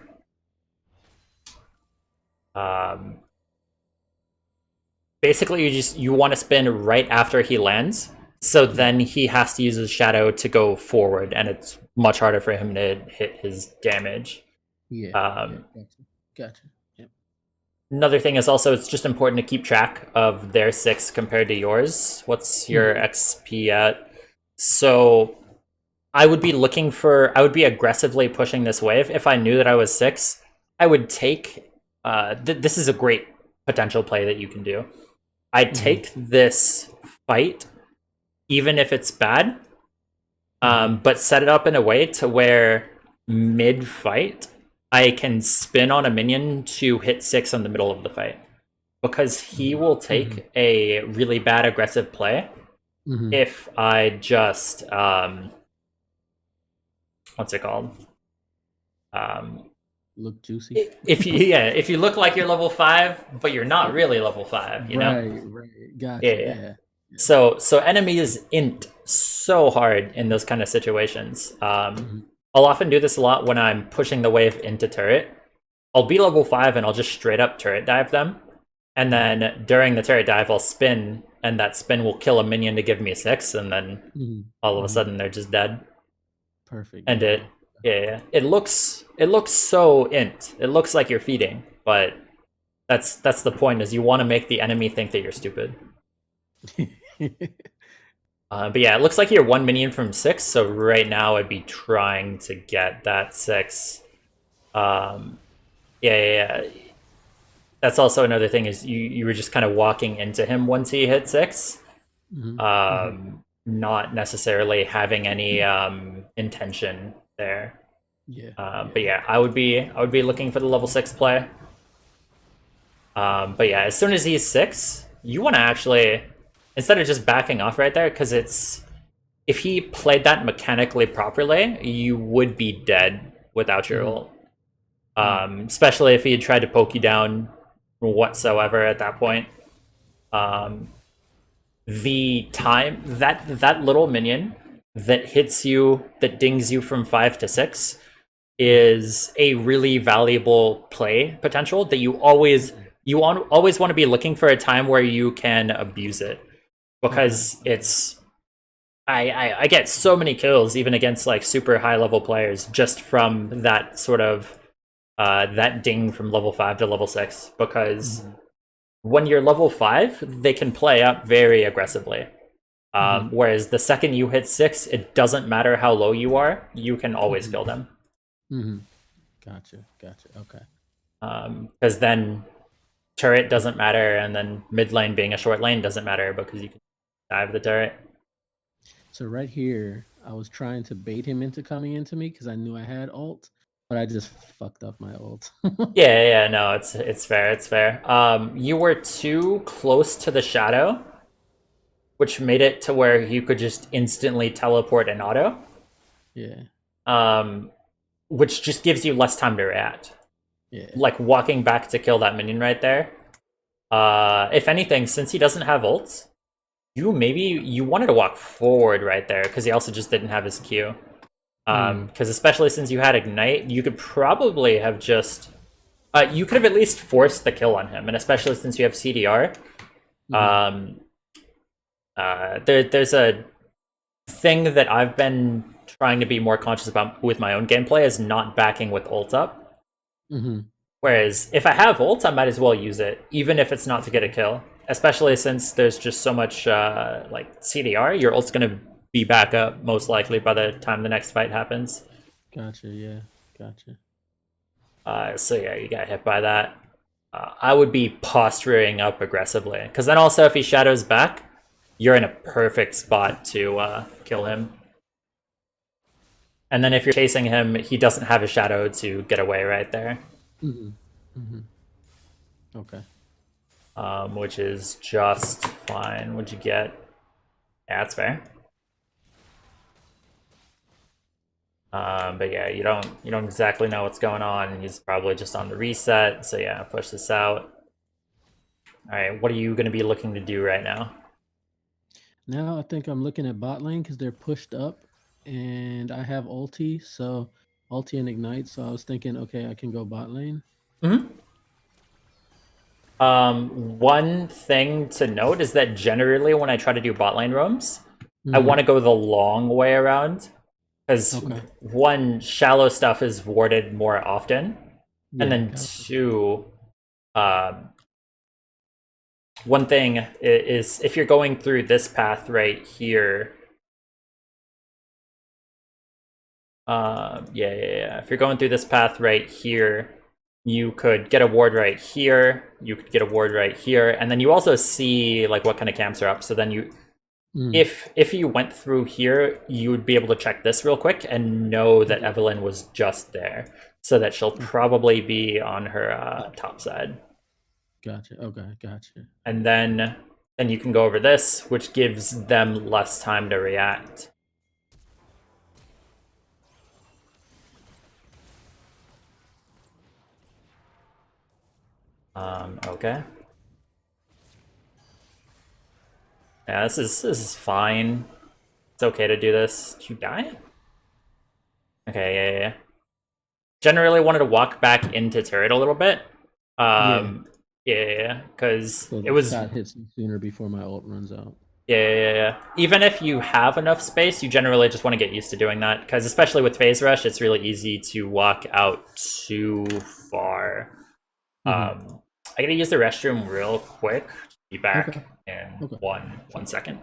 um, basically you want to spin right after he lands, so Yeah, then he has to use his shadow to go forward, and it's much harder for him to hit his damage. yeah. Um, Gotcha. Yep. Another thing is also it's just important to keep track of their six compared to yours. What's your Hmm. XP at? So I would be aggressively pushing this wave. If I knew that I was six, I would take. This is a great potential play that you can do. I'd Hmm. take this fight, even if it's bad, Hmm. but set it up in a way to where mid fight I can spin on a minion to hit six on the middle of the fight because he Hmm. will Hmm. take a really bad aggressive play Hmm. if I just what's it called? Um, Look juicy. if you look like you're level 5, but you're not really level 5, you know? Right. Right. Gotcha. Yeah. Yeah. So enemies int so hard in those kind of situations. Mhm. I'll often do this a lot when I'm pushing the wave into turret. I'll be level 5 and I'll just straight up turret dive them. And Mhm. then during the turret dive, I'll spin, and that spin will kill a minion to give me 6, and then Mhm. all of a Mhm. sudden they're just dead. Perfect. And Yeah. yeah, it looks so int. It looks like you're feeding, but that's the point. Is you want to make the enemy think that you're stupid. But yeah, it looks like you're 1 minion from 6. So right now I'd be trying to get that 6. Um, yeah. That's also another thing is you were just kind of walking into him once he hit 6. Mhm. Mhm. Not necessarily having any intention there. Yeah. But Yeah. yeah, I would be looking for the level 6 play. But yeah, as soon as he's 6, you want to actually, instead of just backing off right there, because it's, if he played that mechanically properly, you would be dead without your Mhm. ult. Mm. Especially if he had tried to poke you down whatsoever at that point. Um, the time that little minion that hits you, that dings you from 5 to 6, Mhm. is a really valuable play potential that Mhm. always want to be looking for a time where you can abuse it, Okay. because Okay. it's I get so many kills even against like super high level players just from that sort of that ding from level 5 to level 6, because Mhm. when you're level 5 they can play up very aggressively. Mhm. Whereas the second you hit 6, it doesn't matter how low you are, you can always Mhm. kill them. Mhm. Gotcha. Gotcha. Okay. Because then turret doesn't matter, and then mid lane being a short lane doesn't matter because you can dive the turret. So right here, I was trying to bait him into coming into me because I knew I had ult, but I just fucked up my ult. Yeah, no, it's fair, it's fair. You were too close to the shadow, which made it to where you could just instantly teleport and auto, Yeah. um, which just gives you less time to react. Yeah. Like walking back to kill that minion right there. If anything, since he doesn't have ults, you wanted to walk forward right there because he also just didn't have his Q. Mm. Because especially since you had ignite, you could probably have just you could have at least forced the kill on him, and especially since you have CDR. Mhm. Um, there's a thing that I've been trying to be more conscious about with my own gameplay is not backing with ult up. Mhm. Whereas if I have ult, I might as well use it, even if it's not to get a kill. Especially since there's just so much like CDR, your ult's gonna be back up most likely by the time the next fight happens. Gotcha. Yeah. Gotcha. So yeah, you got hit by that. I would be posturing up aggressively, because then also if he shadows back, you're in a perfect spot to kill him. And then if you're chasing him, he doesn't have a shadow to get away right there, Mhm. Mhm. Okay. which is just fine. What'd you get? Yeah, that's fair. But yeah, you don't exactly know what's going on. He's probably just on the reset. So yeah, push this out. All right, what are you going to be looking to do right now? Now I think I'm looking at bot lane because they're pushed up, and I have ulti, so ulti and ignite. So I was thinking, okay, I can go bot lane. Mm-hmm. One thing to note is that generally when I try to do bot lane roams, I Mhm. want to go the long way around, because Okay. one, shallow stuff is warded more often, and Yeah. then Gotcha. two, um, one thing is if you're going through this path right here. Yeah. If you're going through this path right here, you could get a ward right here. You could get a ward right here, and then you also see like what kind of camps are up. So then you, Mm. if you went through here, you would be able to check this real quick and know that Mhm. Evelyn was just there, so that she'll Okay. probably be on her top side, Gotcha. Okay. Gotcha. and then you can go over this, which gives them less time to react. Okay. Yeah, this is fine. It's okay to do this. Did you die? Okay, yeah. Generally wanted to walk back into turret a little bit. Yeah. Yeah, because So it the was shot hits me sooner before my ult runs out. yeah. Even if you have enough space, you generally just want to get used to doing that. Because especially with phase rush, it's really easy to walk out too far. Hmm. I gotta use the restroom real quick. Be Okay. back in Okay. one Sure. second.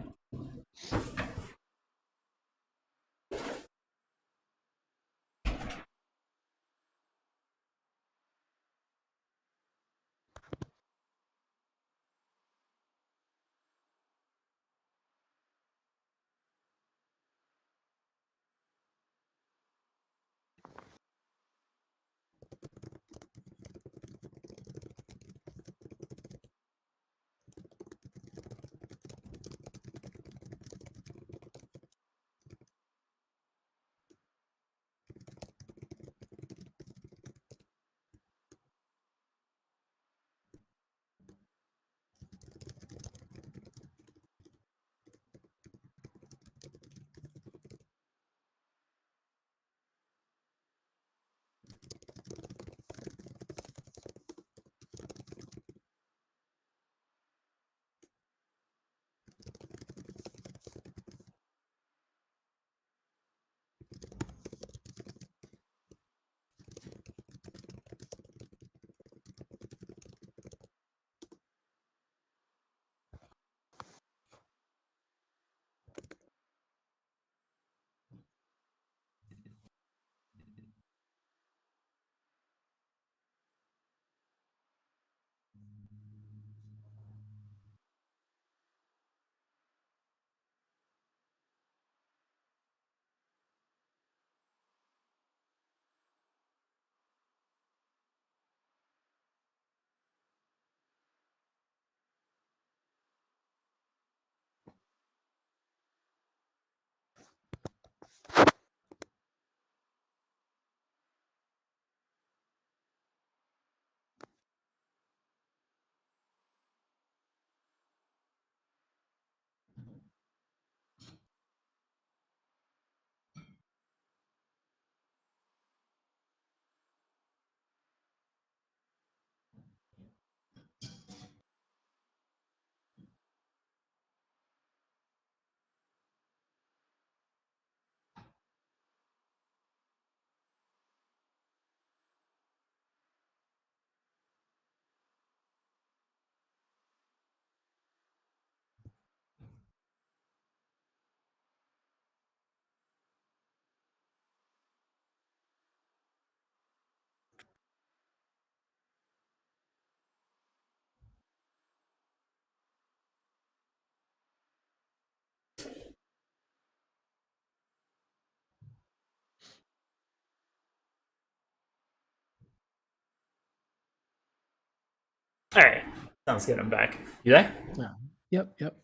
All right, sounds good. I'm back. You there? Yeah. Yep. Yep.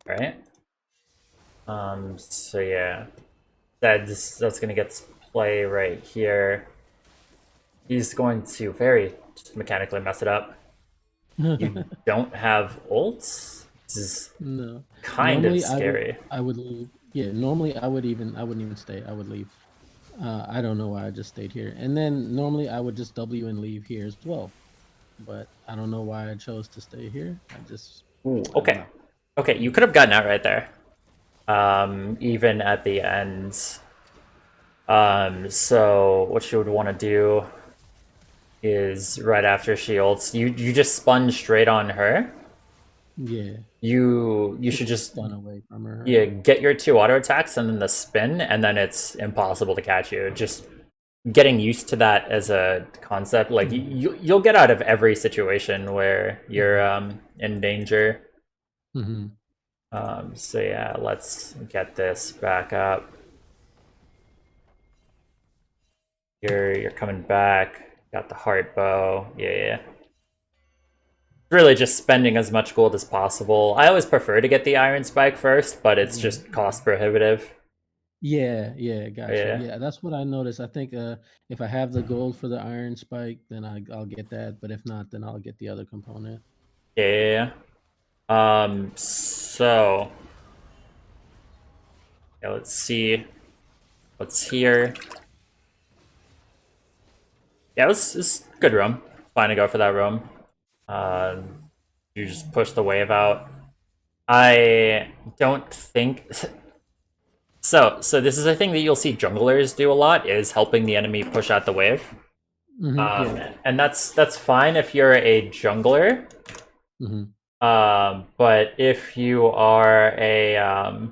All right. So yeah, that's gonna get play right here. He's going to very just mechanically mess it up. You don't have ults. This is No. kind of Normally scary. I would leave. Yeah, normally I wouldn't even stay. I would leave. I don't know why I just stayed here. And then normally I would just W and leave here as well. But I don't know why I chose to stay here. Ooh, I don't okay. know. Okay, you could have gotten out right there. Even at the end. So what you would want to do is right after she ults, you just sponge straight on her. Yeah. You Just should just stun away from her, right? yeah get your two auto attacks and then the spin, and then it's impossible to catch you. Just getting used to that as a concept, like Mm-hmm. you'll get out of every situation where you're Mm-hmm. in danger. Mm-hmm. So yeah, let's get this back up. You're coming back. Got the heart bow. Yeah. Really just spending as much gold as possible. I always prefer to get the iron spike first, but it's Yeah. just cost prohibitive. Yeah, yeah, gotcha. Yeah. Yeah, that's what I noticed. I think if I have the gold for the iron spike, then I'll get that. But if not, then I'll get the other component. Yeah. So Yeah, let's see what's here. Yeah, it's good roam. Fine to go for that roam. You just push the wave out. I don't think so. This is a thing that you'll see junglers do a lot is helping the enemy push out the wave. Yeah. And that's fine if you're a jungler. Hmm. But if you are a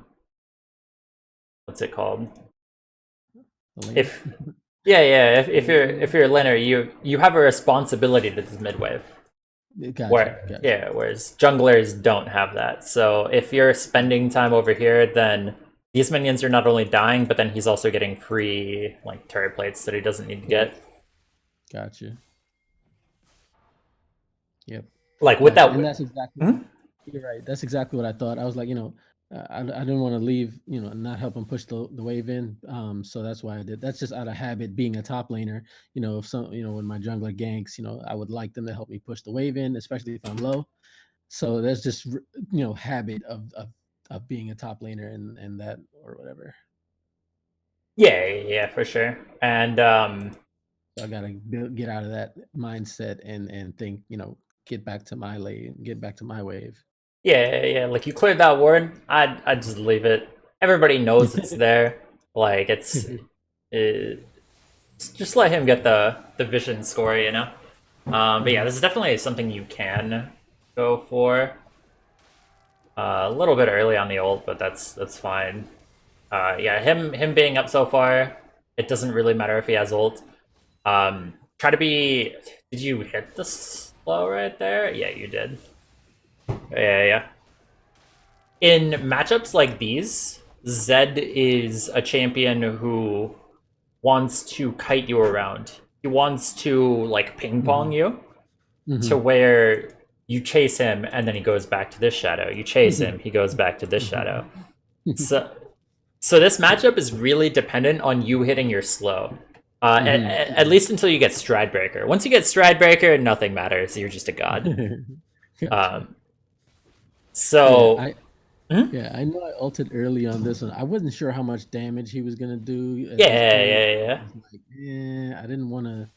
what's it called? The laner. If if you're a laner, you have a responsibility to this mid wave. Gotcha. Gotcha. Whereas junglers don't have that. So if you're spending time over here, then these minions are not only dying, but then he's also getting free like turret plates that he doesn't need to get. Gotcha. Yep. Like with Gotcha. that. And that's exactly. Hmm? You're right. That's exactly what I thought. I was like, I didn't want to leave, not help him push the wave in. So that's why I did. That's just out of habit, being a top laner. If some, when my jungler ganks, I would like them to help me push the wave in, especially if I'm low. So that's just habit of being a top laner and that or whatever. Yeah, for sure. And So I gotta get out of that mindset and think, get back to my lane, get back to my wave. yeah. Like you cleared that ward, I'd just leave it. Everybody knows it's there. Like it, just let him get the vision score, you know. But yeah, this is definitely something you can go for. A little bit early on the ult, but that's fine. Yeah, him being up so far, it doesn't really matter if he has ult. Try to be. Did you hit the slow right there? Yeah, you did. Yeah. In matchups like these, Zed is a champion who wants to kite you around. He wants to like ping pong Hmm. you to Hmm. where you chase him and then he goes back to this shadow. You chase him, he goes back to this shadow. So so this matchup is really dependent on you hitting your slow. At least until you get Stride Breaker. Once you get Stride Breaker, nothing matters. You're just a god. Gotcha. Um, Yeah, so I mhm. yeah, I know I ulted early on this one. I wasn't sure how much damage he was gonna do at this Yeah, point. yeah, I yeah. was like, I didn't want to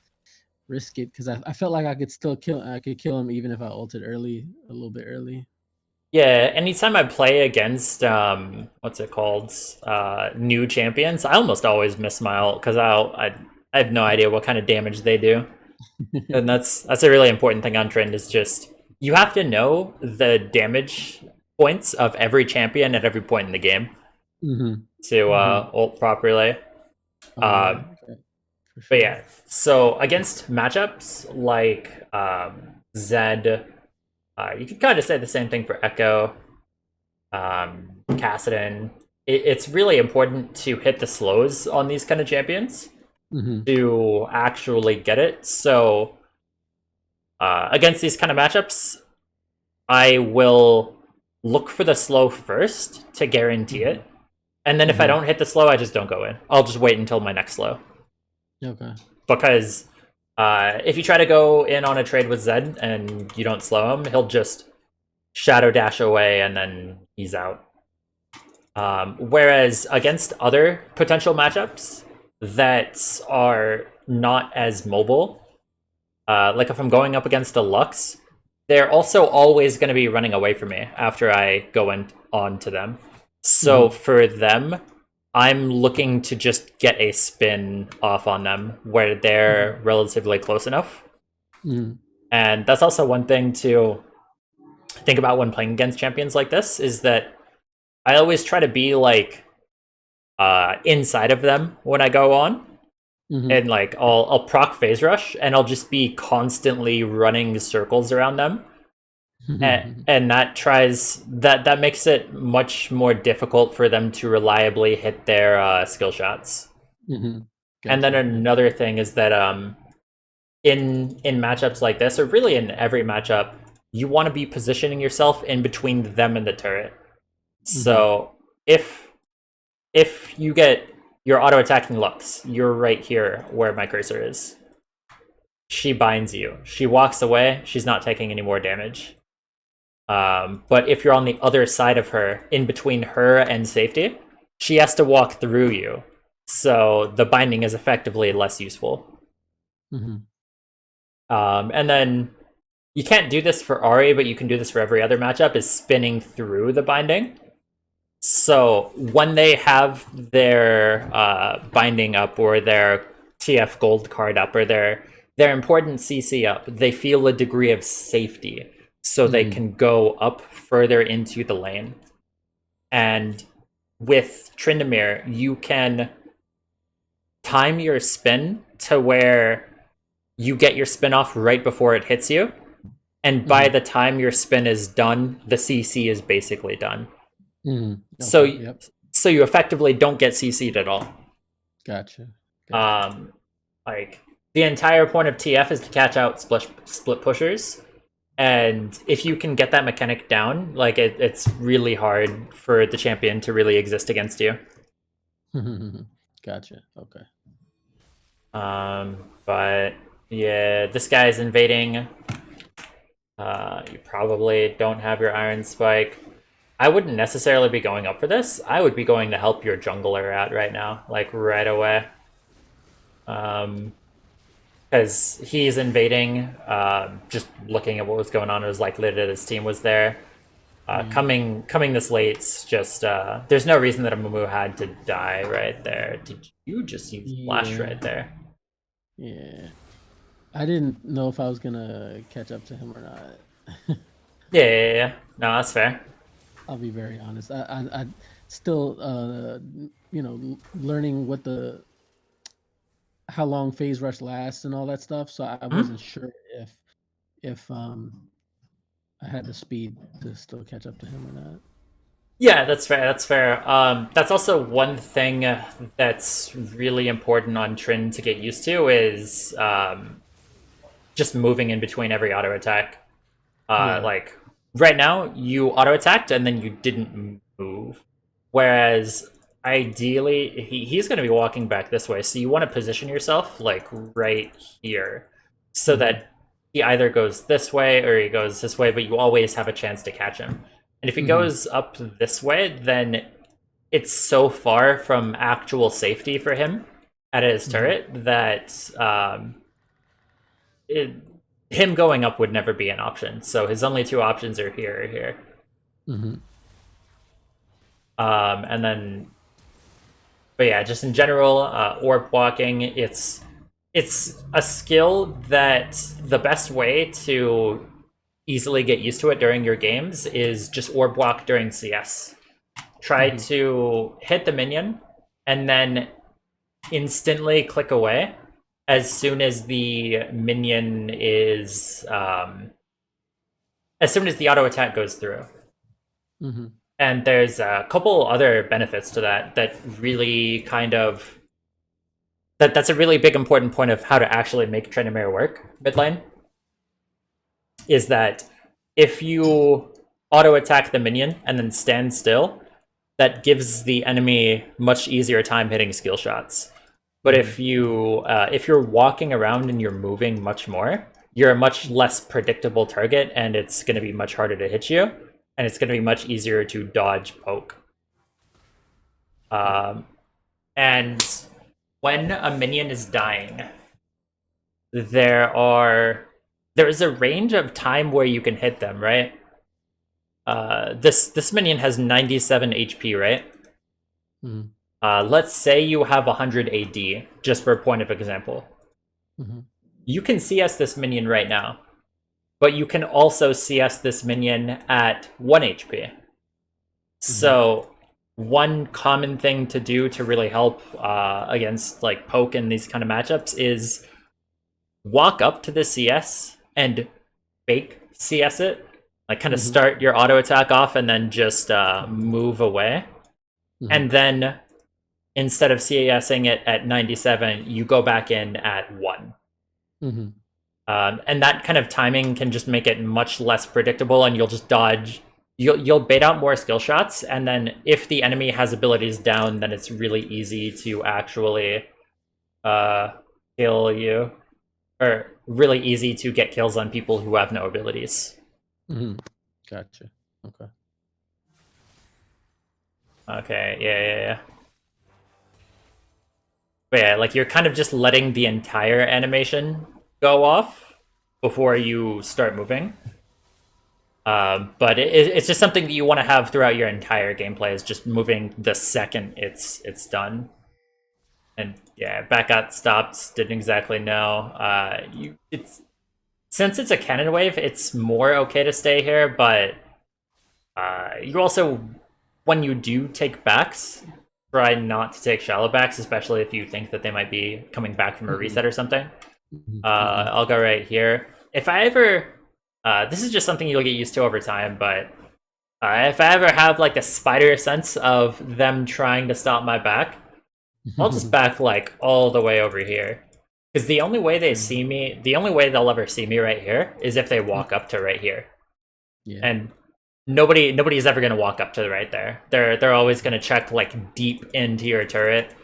risk it because I felt like I could kill him even if I ulted early, a little bit early. Yeah, anytime I play against what's it called? New champions, I almost always miss my ult because I have no idea what kind of damage they do. And that's a really important thing on Trynd is just you have to know the damage points of every champion at every point in the game Hmm. to Hmm. ult properly. Oh Uh, yeah, okay, for but sure. yeah, so against matchups like Zed, you can kind of say the same thing for Echo, Kassadin. It's really important to hit the slows on these kind of champions Hmm. to actually get it. So against these kind of matchups, I will look for the slow first to guarantee Hmm. it. And then if I Hmm. don't hit the slow, I just don't go in. I'll just wait until my next slow. Okay. Because if you try to go in on a trade with Zed and you don't slow him, he'll just shadow dash away and then he's out. Whereas against other potential matchups that are not as mobile, like if I'm going up against a Lux, they're also always going to be running away from me after I go in on to them. So Hmm. for them, I'm looking to just get a spin off on them where they're Hmm. relatively close enough. Hmm. And that's also one thing to think about when playing against champions like this is that I always try to be like inside of them when I go on. Hmm. And like I'll proc phase rush and I'll just be constantly running circles around them and that makes it much more difficult for them to reliably hit their skill shots. Hmm. And then Gotcha. Yep. another thing is that in matchups like this, or really in every matchup, you want to be positioning yourself in between them and the turret. Hmm. So if you get your auto attacking Lux, you're right here where my cursor is. She binds you. She walks away. She's not taking any more damage. But if you're on the other side of her, in between her and safety, she has to walk through you. So the binding is effectively less useful. Mhm. And then you can't do this for Ari, but you can do this for every other matchup, is spinning through the binding. So when they have their binding up or their TF gold card up or their important CC up, they feel a degree of safety, so they Mhm. can go up further into the lane. And with Tryndamere, you can time your spin to where you get your spin off right before it hits you. And by Mhm. the time your spin is done, the CC is basically done. Mhm. Okay. So Yep. so you effectively don't get CC'd at all. Gotcha. Gotcha. Um, like the entire point of TF is to catch out split pushers, and if you can get that mechanic down, like it's really hard for the champion to really exist against you. Gotcha. Okay. But yeah, this guy's invading. You probably don't have your Iron Spike. I wouldn't necessarily be going up for this. I would be going to help your jungler out right now, like right away. Because he's invading. Just looking at what was going on, it was likely that his team was there. Yeah. Coming this late, just there's no reason that a Mumu had to die right there. Did you just use flash Yeah. right there? Yeah. I didn't know if I was gonna catch up to him or not. Yeah. No, that's fair. I'll be very honest. I still learning what the how long phase rush lasts and all that stuff. So I Hmm? wasn't sure if I had the speed to still catch up to him or not. Yeah, that's fair. That's fair. That's also one thing that's really important on Trynd to get used to is just moving in between every auto attack. Yeah. Like right now, you auto attacked and then you didn't move, whereas ideally he's going to be walking back this way. So you want to position yourself like right here, so Mm-hmm. that he either goes this way or he goes this way, but you always have a chance to catch him. And if he Mm-hmm. goes up this way, then it's so far from actual safety for him at his Mm-hmm. turret that it, him going up would never be an option. So his only two options are here or here. Mm-hmm. And then, but yeah, just in general, orb walking, it's a skill that the best way to easily get used to it during your games is just orb walk during CS. Try Mm-hmm. to hit the minion and then instantly click away as soon as the minion is as soon as the auto attack goes through. Mm-hmm. And there's a couple other benefits to that that really kind of that's a really big important point of how to actually make Tryndamere work mid lane is that if you auto attack the minion and then stand still, that gives the enemy much easier time hitting skill shots. But Mm-hmm. if you're walking around and you're moving much more, you're a much less predictable target, and it's going to be much harder to hit you, and it's going to be much easier to dodge poke. Um, and when a minion is dying, there are there is a range of time where you can hit them, right? This minion has 97 HP, right? Mm-hmm. Let's say you have 100 AD, just for a point of example. Mm-hmm. You can CS this minion right now, but you can also CS this minion at 1 HP. Mm-hmm. So one common thing to do to really help against like poke in these kind of matchups is walk up to the CS and fake CS it, like kind of Mm-hmm. start your auto attack off and then just move away. Mm-hmm. And then instead of CSing it at 97, you go back in at 1. Mm-hmm. And that kind of timing can just make it much less predictable, and you'll just dodge. You'll bait out more skill shots, and then if the enemy has abilities down, then it's really easy to actually uh, kill you, or really easy to get kills on people who have no abilities. Mm-hmm. Gotcha. Okay. Okay, yeah. But yeah, like you're kind of just letting the entire animation go off before you start moving. But it's just something that you want to have throughout your entire gameplay is just moving the second it's done. And yeah, back got stopped. Didn't exactly know. You it's since it's a cannon wave, it's more okay to stay here. But you also, when you do take backs, try not to take shallow backs, especially if you think that they might be coming back from a Mhm, reset or something. mhm, mhm, I'll go right here. If I ever, this is just something you'll get used to over time, but if I ever have like a spider sense of them trying to stop my back, I'll just mhm. back like all the way over here. Because the only way they True. see me, the only way they'll ever see me right here is if they Mm, walk up to right here. yeah. And nobody's ever gonna walk up to the right there. They're always gonna check like deep into your turret.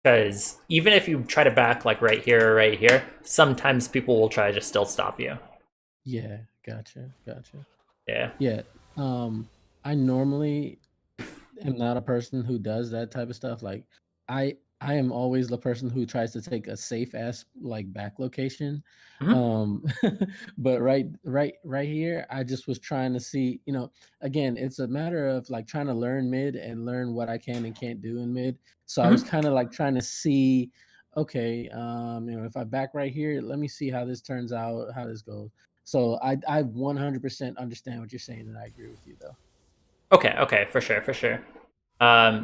Because even if you try to back like right here or right here, sometimes people will try to just still stop you. Yeah, gotcha. Yeah. Yeah, I normally am not a person who does that type of stuff. Like, I am always the person who tries to take a safe ass like back location. Hmm. Um, but right here, I just was trying to see. Again, it's a matter of like trying to learn mid and learn what I can and can't do in mid. So I was Hmm. kind of like trying to see. Okay, if I back right here, let me see how this turns out, how this goes. So I 100% understand what you're saying, and I agree with you though. Okay, for sure.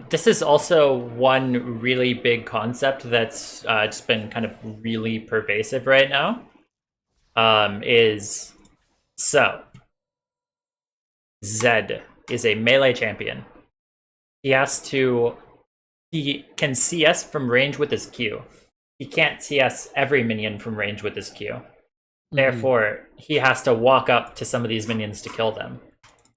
This is also one really big concept that's just been kind of really pervasive right now. Is so Zed is a melee champion. He has to he can CS from range with his Q. He can't CS every minion from range with his Q. Mhm, Therefore, he has to walk up to some of these minions to kill them.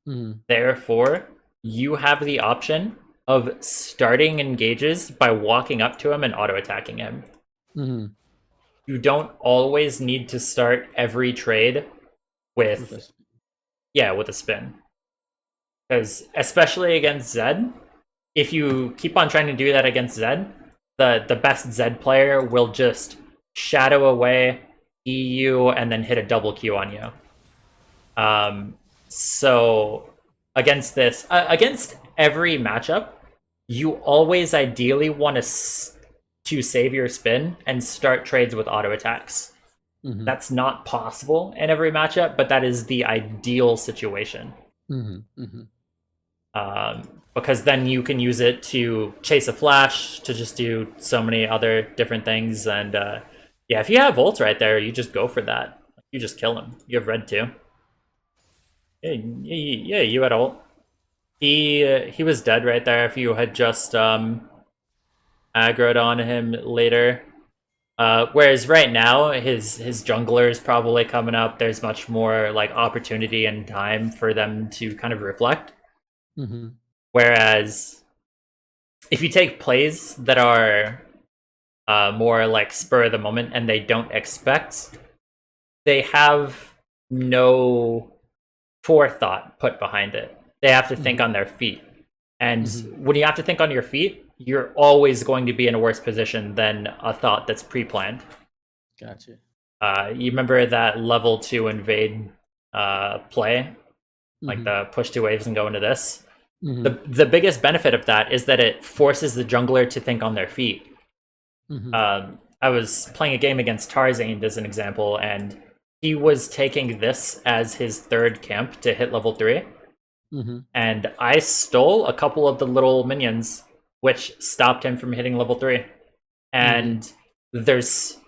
mhm, Therefore, you have the option of starting engages by walking up to him and auto attacking him. mhm. You don't always need to start every trade With with us. with a spin. Because especially against Zed, if you keep on trying to do that against Zed, the best Zed player will just shadow away EU and then hit a double Q on you. So against every matchup, you always ideally want to save your spin and start trades with auto attacks. Mhm, That's not possible in every matchup, but that is the ideal situation. mhm. Because then you can use it to chase a flash, to just do so many other different things. And yeah, if you have ult right there, you just go for that. You just kill him. You have red too. Yeah, you had ult. He was dead right there if you had just aggroed on him later. Whereas right now his jungler is probably coming up. There's much more like opportunity and time for them to kind of reflect. Mhm, Whereas if you take plays that are more like spur of the moment and they don't expect, they have no forethought put behind it. They have to think mhm, on their feet. And mhm. when you have to think on your feet, you're always going to be in a worse position than a thought that's pre planned. Gotcha. You remember that level 2 invade play, like Mhm, the push two waves and go into this? mhm, The biggest benefit of that is that it forces the jungler to think on their feet. mhm, I was playing a game against Tarzan as an example, and he was taking this as his third camp to hit level 3. mhm, And I stole a couple of the little minions, which stopped him from hitting level 3. mhm, And there's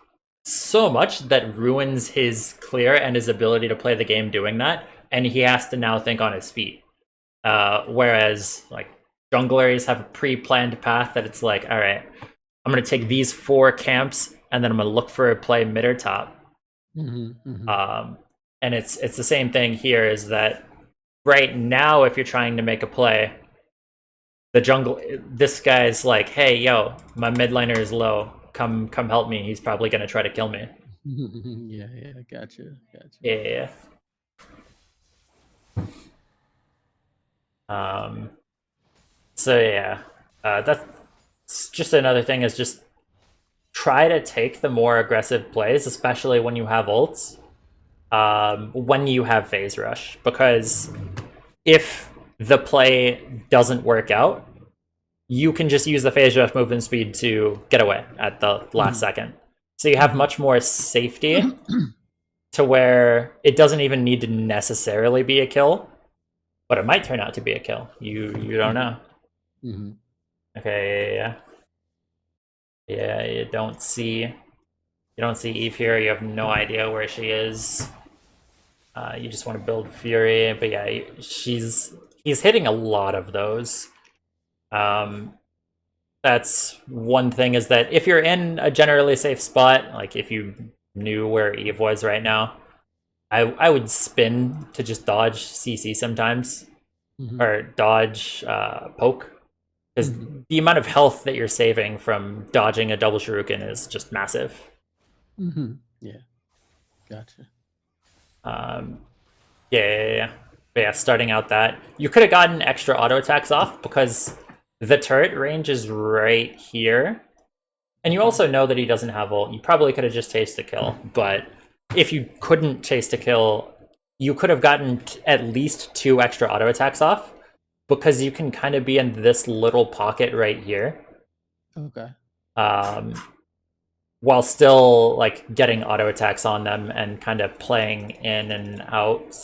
so much that ruins his clear and his ability to play the game doing that, and he has to now think on his feet. Whereas, like, junglers have a pre planned path that it's like, all right, I'm going to take mhm, these 4 camps, and then I'm going to look for a play mid or top. mhm, mhm. Um, and it's the same thing here is that right now, if you're trying to make a play, the jungle this guy's like, hey yo, my mid laner is low, come help me, he's probably gonna try to kill me. Yeah, gotcha. Yeah. um So yeah, that's just another thing is just try to take the more aggressive plays, especially when you have ults, when you have phase rush, because if the play doesn't work out, you can just use the phase rush movement speed to get away at the last Mhm. second. So you have Mhm. much more safety to where it doesn't even need to necessarily be a kill, but it might turn out to be a kill. You don't Mhm. know. Mhm. Okay, yeah, yeah. You don't see Eve here. You have no idea where she is. You just want to build Fury, but yeah, he's hitting a lot of those. Um, that's one thing is that if you're in a generally safe spot, like if you knew where Eve was right now, I would spin to just dodge CC sometimes Mhm. or dodge poke because Mhm. the amount of health that you're saving from dodging a double shuriken is just massive. Mhm. Yeah. Gotcha. Um, yeah. But yeah, starting out that you could have gotten extra auto attacks off because the turret range is right here. And you Okay. also know that he doesn't have ult. You probably could have just chased a kill, but if you couldn't chase a kill, you could have gotten at least 2 extra auto attacks off because you can kind of be in this little pocket right here, Okay. um, while still like getting auto attacks on them and kind of playing in and out.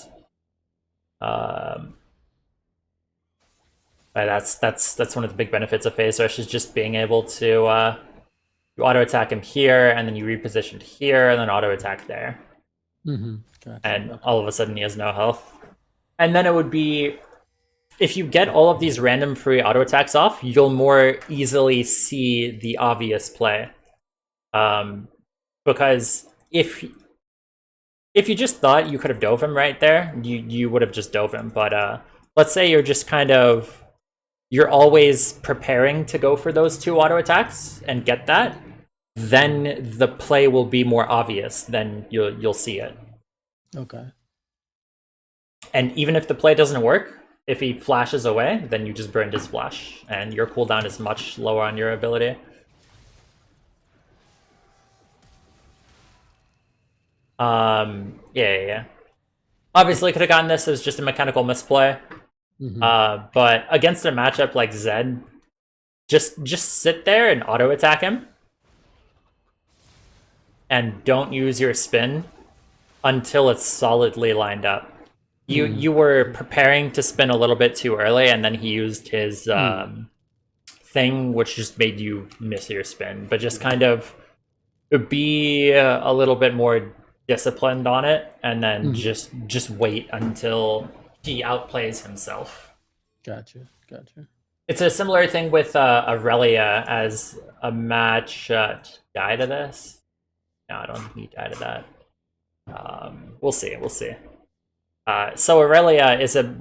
Um, that's one of the big benefits of phase rush is just being able to you auto attack him here and then you reposition here and then auto attack there, Mhm. Gotcha. and Okay. all of a sudden he has no health. And then it would be if you get all of these random free auto attacks off, you'll more easily see the obvious play. Um, because if you just thought you could have dove him right there, you would have just dove him. But let's say you're just kind of you're always preparing to go for those 2 auto attacks and get that, Mhm. then the play will be more obvious. Then you'll see it. Okay. And even if the play doesn't work, if he flashes away, then you just burned his flash, and your cooldown is much lower on your ability. Yeah. Obviously, could have gotten this as just a mechanical misplay. Mhm. But against a matchup like Zed, just sit there and auto attack him, and don't use your spin until it's solidly lined up. You Mhm. were preparing to spin a little bit too early, and then he used his Mhm. thing, which just made you miss your spin. But just Mhm. kind of be a little bit more disciplined on it, and then Mhm. just wait until he outplays himself. Gotcha. Gotcha. It's a similar thing with Aurelia as a match. Die to this? No, I don't think he died to that. We'll see. We'll see. So Aurelia is a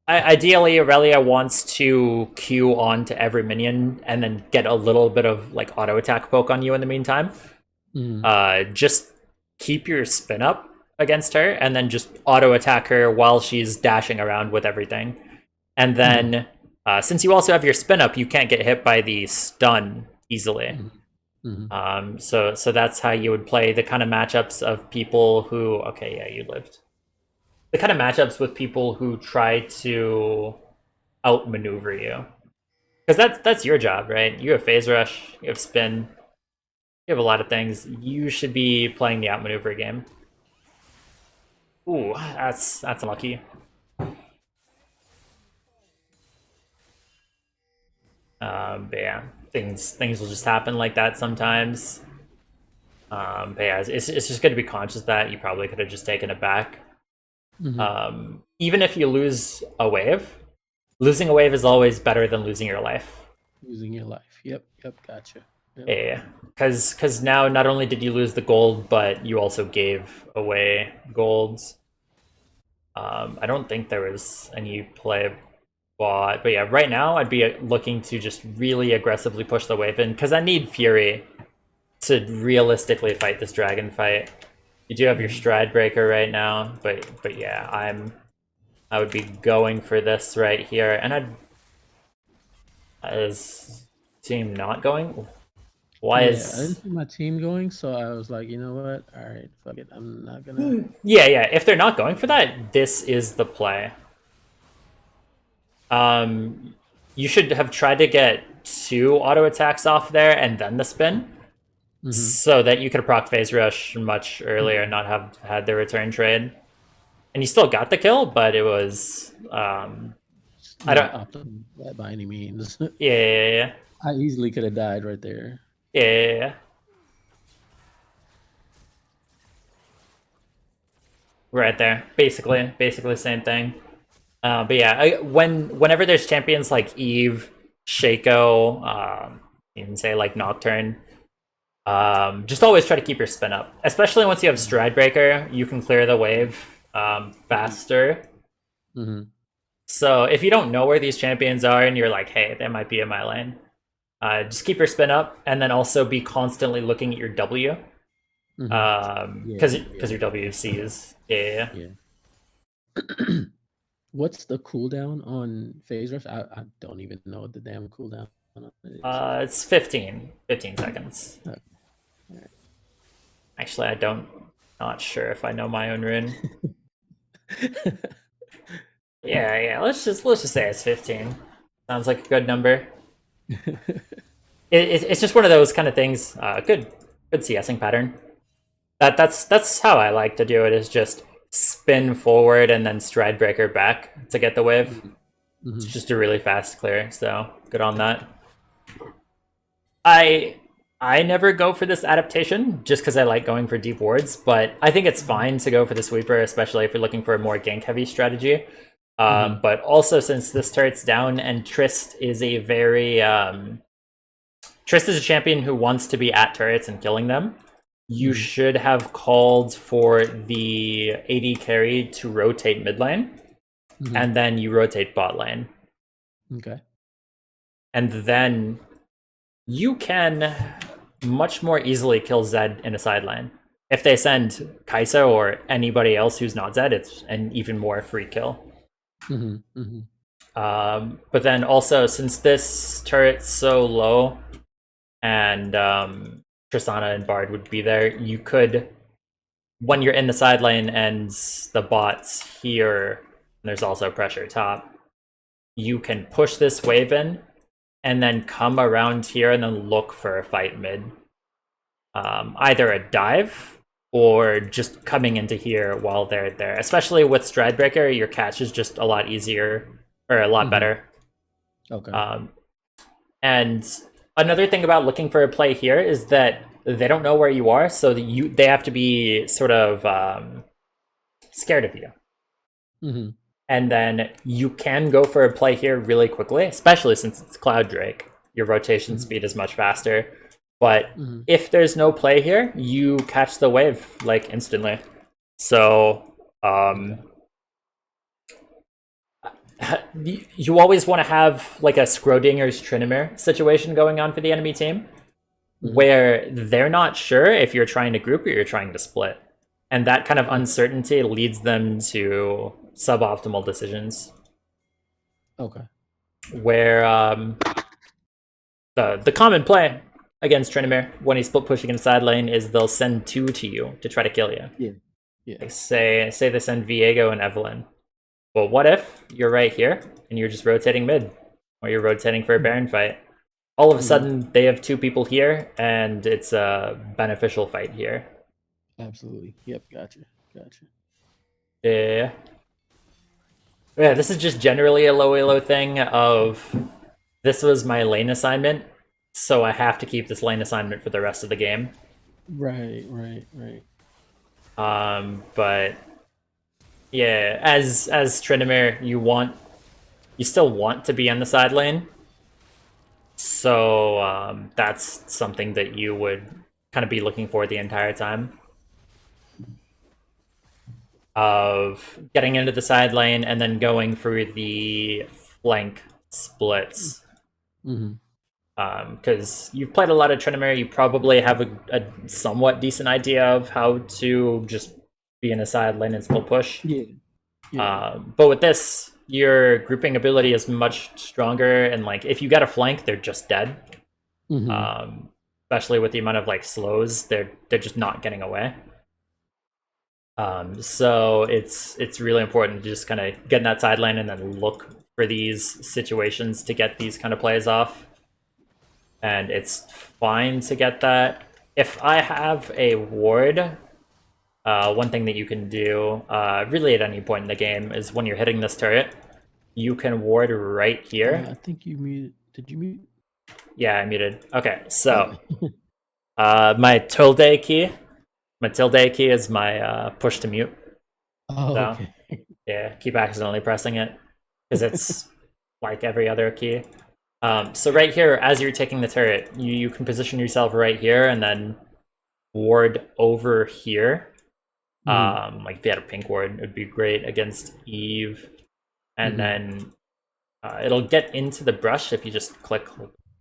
ideally Aurelia wants to Q on to every minion and then get a little bit of like auto attack poke on you in the meantime. Mhm. Just keep your spin up against her and then just auto attack her while she's dashing around with everything. And Mhm. then since you also have your spin up, you can't get hit by the stun easily. Mhm. Mhm. So that's how you would play the kind of matchups of people who okay, yeah, you lived. The kind of matchups with people who try to outmaneuver you. Because that's your job, right? You have phase rush, you have spin, you have a lot of things. You should be playing the outmaneuver game. Ooh, that's unlucky. But yeah, things will just happen like that sometimes. But yeah, it's just going to be conscious that you probably could have just taken it back. Mhm. Even if you lose a wave, losing a wave is always better than losing your life. Using your life. Yep. Yep. Gotcha. Yep. Yeah, because now not only did you lose the gold, but you also gave away golds. I don't think there was any play bot, but yeah, right now I'd be looking to just really aggressively push the wave in because I need Fury to realistically fight this dragon fight. You do have your Mhm. stride breaker right now, but yeah, I would be going for this right here, and I'd Is team not going? Why Yeah, I didn't is... see my team going, so I was like, you know what? All right, fuck it. I'm not gonna. Yeah, yeah. If they're not going for that, this is the play. Um, you should have tried to get 2 auto attacks off there and then the spin, Hmm. so that you could proc phase rush much earlier and Hmm. not have had the return trade. And you still got the kill, but it was I Not don't... optimal by any means. Yeah, yeah, yeah, I easily could have died right there. yeah, yeah, yeah. Right there, basically same thing. But yeah, whenever there's champions like Eve, Shaco, even say like Nocturne, just always try to keep your spin up. Especially once you have Hmm. Stride Breaker, you can clear the wave faster. Hmm. So if you don't know where these champions are and you're like, hey, they might be in my lane, just keep your spin up and then also be constantly looking at your W. Hmm. Yeah, Because yeah, your W sees. Yeah. yeah. What's the cooldown on phase rush? I don't even know what the damn cooldown on it is. It's 15 seconds. Okay. All right. Actually, I don't... Not sure if I know my own rune. Yeah, yeah. Let's just say it's 15. Sounds like a good number. It's just one of those kind of things. Good CSing pattern. That's how I like to do it. Is just spin forward and then stride breaker back to get the wave. It's Hmm. just a really fast clear. So good on that. I I never go for this adaptation just because I like going for deep wards, but I think it's fine to go for the sweeper, especially if you're looking for a more gank heavy strategy. Hmm. But also since this turret's down and Trist is a champion who wants to be at turrets and killing them, you Hmm. should have called for the AD carry to rotate mid lane, Hmm. and then you rotate bot lane. Okay. And then you can much more easily kill Zed in a side lane. If they send Kai'Sa or anybody else who's not Zed, it's an even more free kill. Hmm. Hmm. But then also, since this turret's so low and Tristana and Bard would be there, you could, when you're in the side lane and the bots here, and there's also pressure top, you can push this wave in and then come around here and then look for a fight mid. Either a dive or just coming into here while they're there. Especially with Stridebreaker, your catch is just a lot easier or a lot Hmm. better. Okay. Um, and another thing about looking for a play here is that they don't know where you are, so they have to be sort of scared of you. Hmm. And then you can go for a play here really quickly, especially since it's Cloud Drake. Your rotation Hmm. speed is much faster. But Hmm. if there's no play here, you catch the wave like instantly. So Okay. you always want to have like a Scrodinger's Tryndamere situation going on for the enemy team, Hmm. where they're not sure if you're trying to group or you're trying to split. And that kind of Okay. uncertainty leads them to suboptimal decisions. Okay. Where the common play against Tryndamere when he's split pushing in side lane is they'll send 2 to you to try to kill you. Yeah. Yeah. Like say they send Viego and Evelyn. Well, what if you're right here and you're just rotating mid, or you're rotating for a Baron fight? All of a Hmm. sudden, they have 2 people here, and it's a beneficial fight here. Absolutely. Yep. Gotcha. Gotcha. Yeah, yeah. This is just generally a low elo thing. Of this was my lane assignment, so I have to keep this lane assignment for the rest of the game. Right. Right. Right. But yeah, as Tryndamere, you still want to be on the side lane, so that's something that you would kind of be looking for the entire time, of getting into the side lane and then going through the flank splits. Hmm. Because you've played a lot of Tryndamere, you probably have a somewhat decent idea of how to just be in a side lane and split push. Yeah. Yeah. But with this, your grouping ability is much stronger, and like if you get a flank, they're just dead. Hmm. Especially with the amount of like slows, they're just not getting away. So it's really important to just kind of get in that side lane and then look for these situations to get these kind of plays off. And it's fine to get that. If I have a ward, one thing that you can do, really at any point in the game, is when you're hitting this turret, you can ward right here. I think you muted. Did you mute? Yeah, I muted. Okay, Oh. so my tilde key, is my push to mute. Oh, So okay. yeah, keep accidentally pressing it because it's like every other key. So right here, as you're taking the turret, you can position yourself right here and then ward over here. Hmm. Like if you had a pink ward, it would be great against Eve. And Hmm. then it'll get into the brush if you just click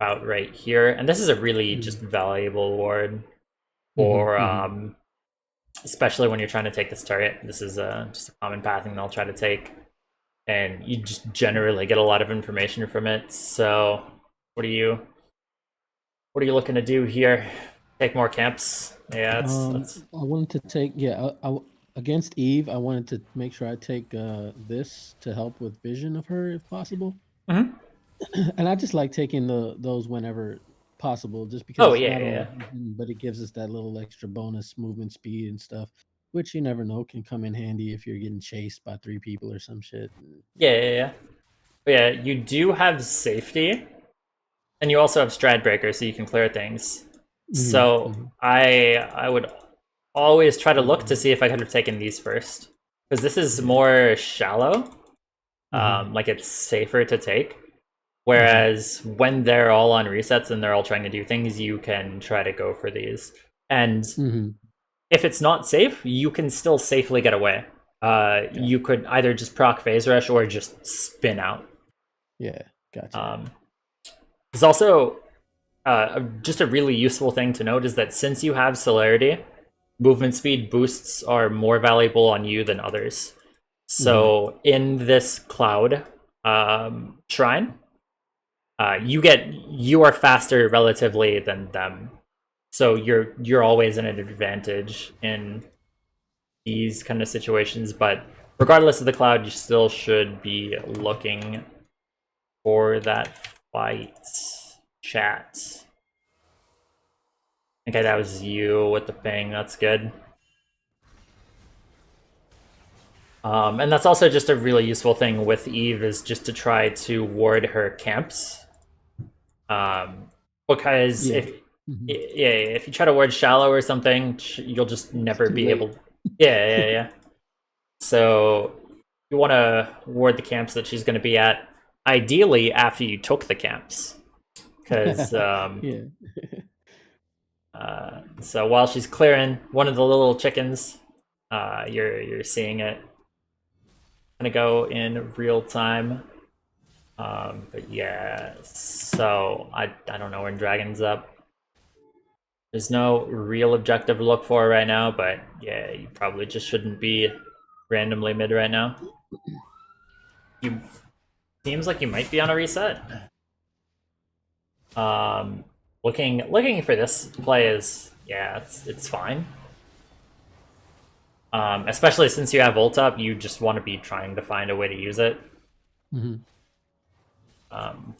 out right here. And this is a really just valuable ward Hmm. for, Hmm. especially when you're trying to take this turret. This is just a common pathing they'll try to take. And you just generally get a lot of information from it. So what are you looking to do here? Take more camps? Yeah, that's I wanted to take, yeah, against Eve. I wanted to make sure I take this to help with vision of her if possible. Mhm. And I just like taking those whenever possible, just Oh because yeah, not only yeah, vision, but it gives us that little extra bonus movement speed and stuff, which you never know can come in handy if you're getting chased by three people or some shit. yeah, yeah, yeah. But yeah, you do have safety, and you also have stride breaker, so you can clear things. Hmm. So Hmm. I would always try to look to see if I could have taken these first, because this is Yeah. more shallow. Hmm. Like it's safer to take. Hmm. Whereas when they're all on resets and they're all trying to do things, you can try to go for these. And Hmm. if it's not safe, you can still safely get away. You Gotcha. could either just proc phase rush or just spin out. Yeah. Gotcha. Um, there's also just a really useful thing to note is that since you have celerity, movement speed boosts are more valuable on you than others. Hmm. So in this cloud shrine, you are faster relatively than them. So you're always in an advantage in these kind of situations. But regardless of the cloud, you still should be looking for that fight chat. Okay, that was you with the ping. That's good. And that's also just a really useful thing with Eve is just to try to ward her camps. Um, because Yeah. if Hmm. yeah, if you try to ward shallow or something, you'll just It's never too be late. able. Yeah, yeah, yeah. So you want to ward the camps that she's going to be at, ideally after you took the camps, because Yeah. so while she's clearing one of the little chickens, you're seeing it kind of go in real time. But yeah, so I don't know when Dragon's up. There's no real objective to look for right now, but yeah, you probably just shouldn't be randomly mid right now. You seems like you might be on a reset. Um, looking for this play is yeah, it's fine. Especially since you have ult up, you just want to be trying to find a way to use it. Hmm.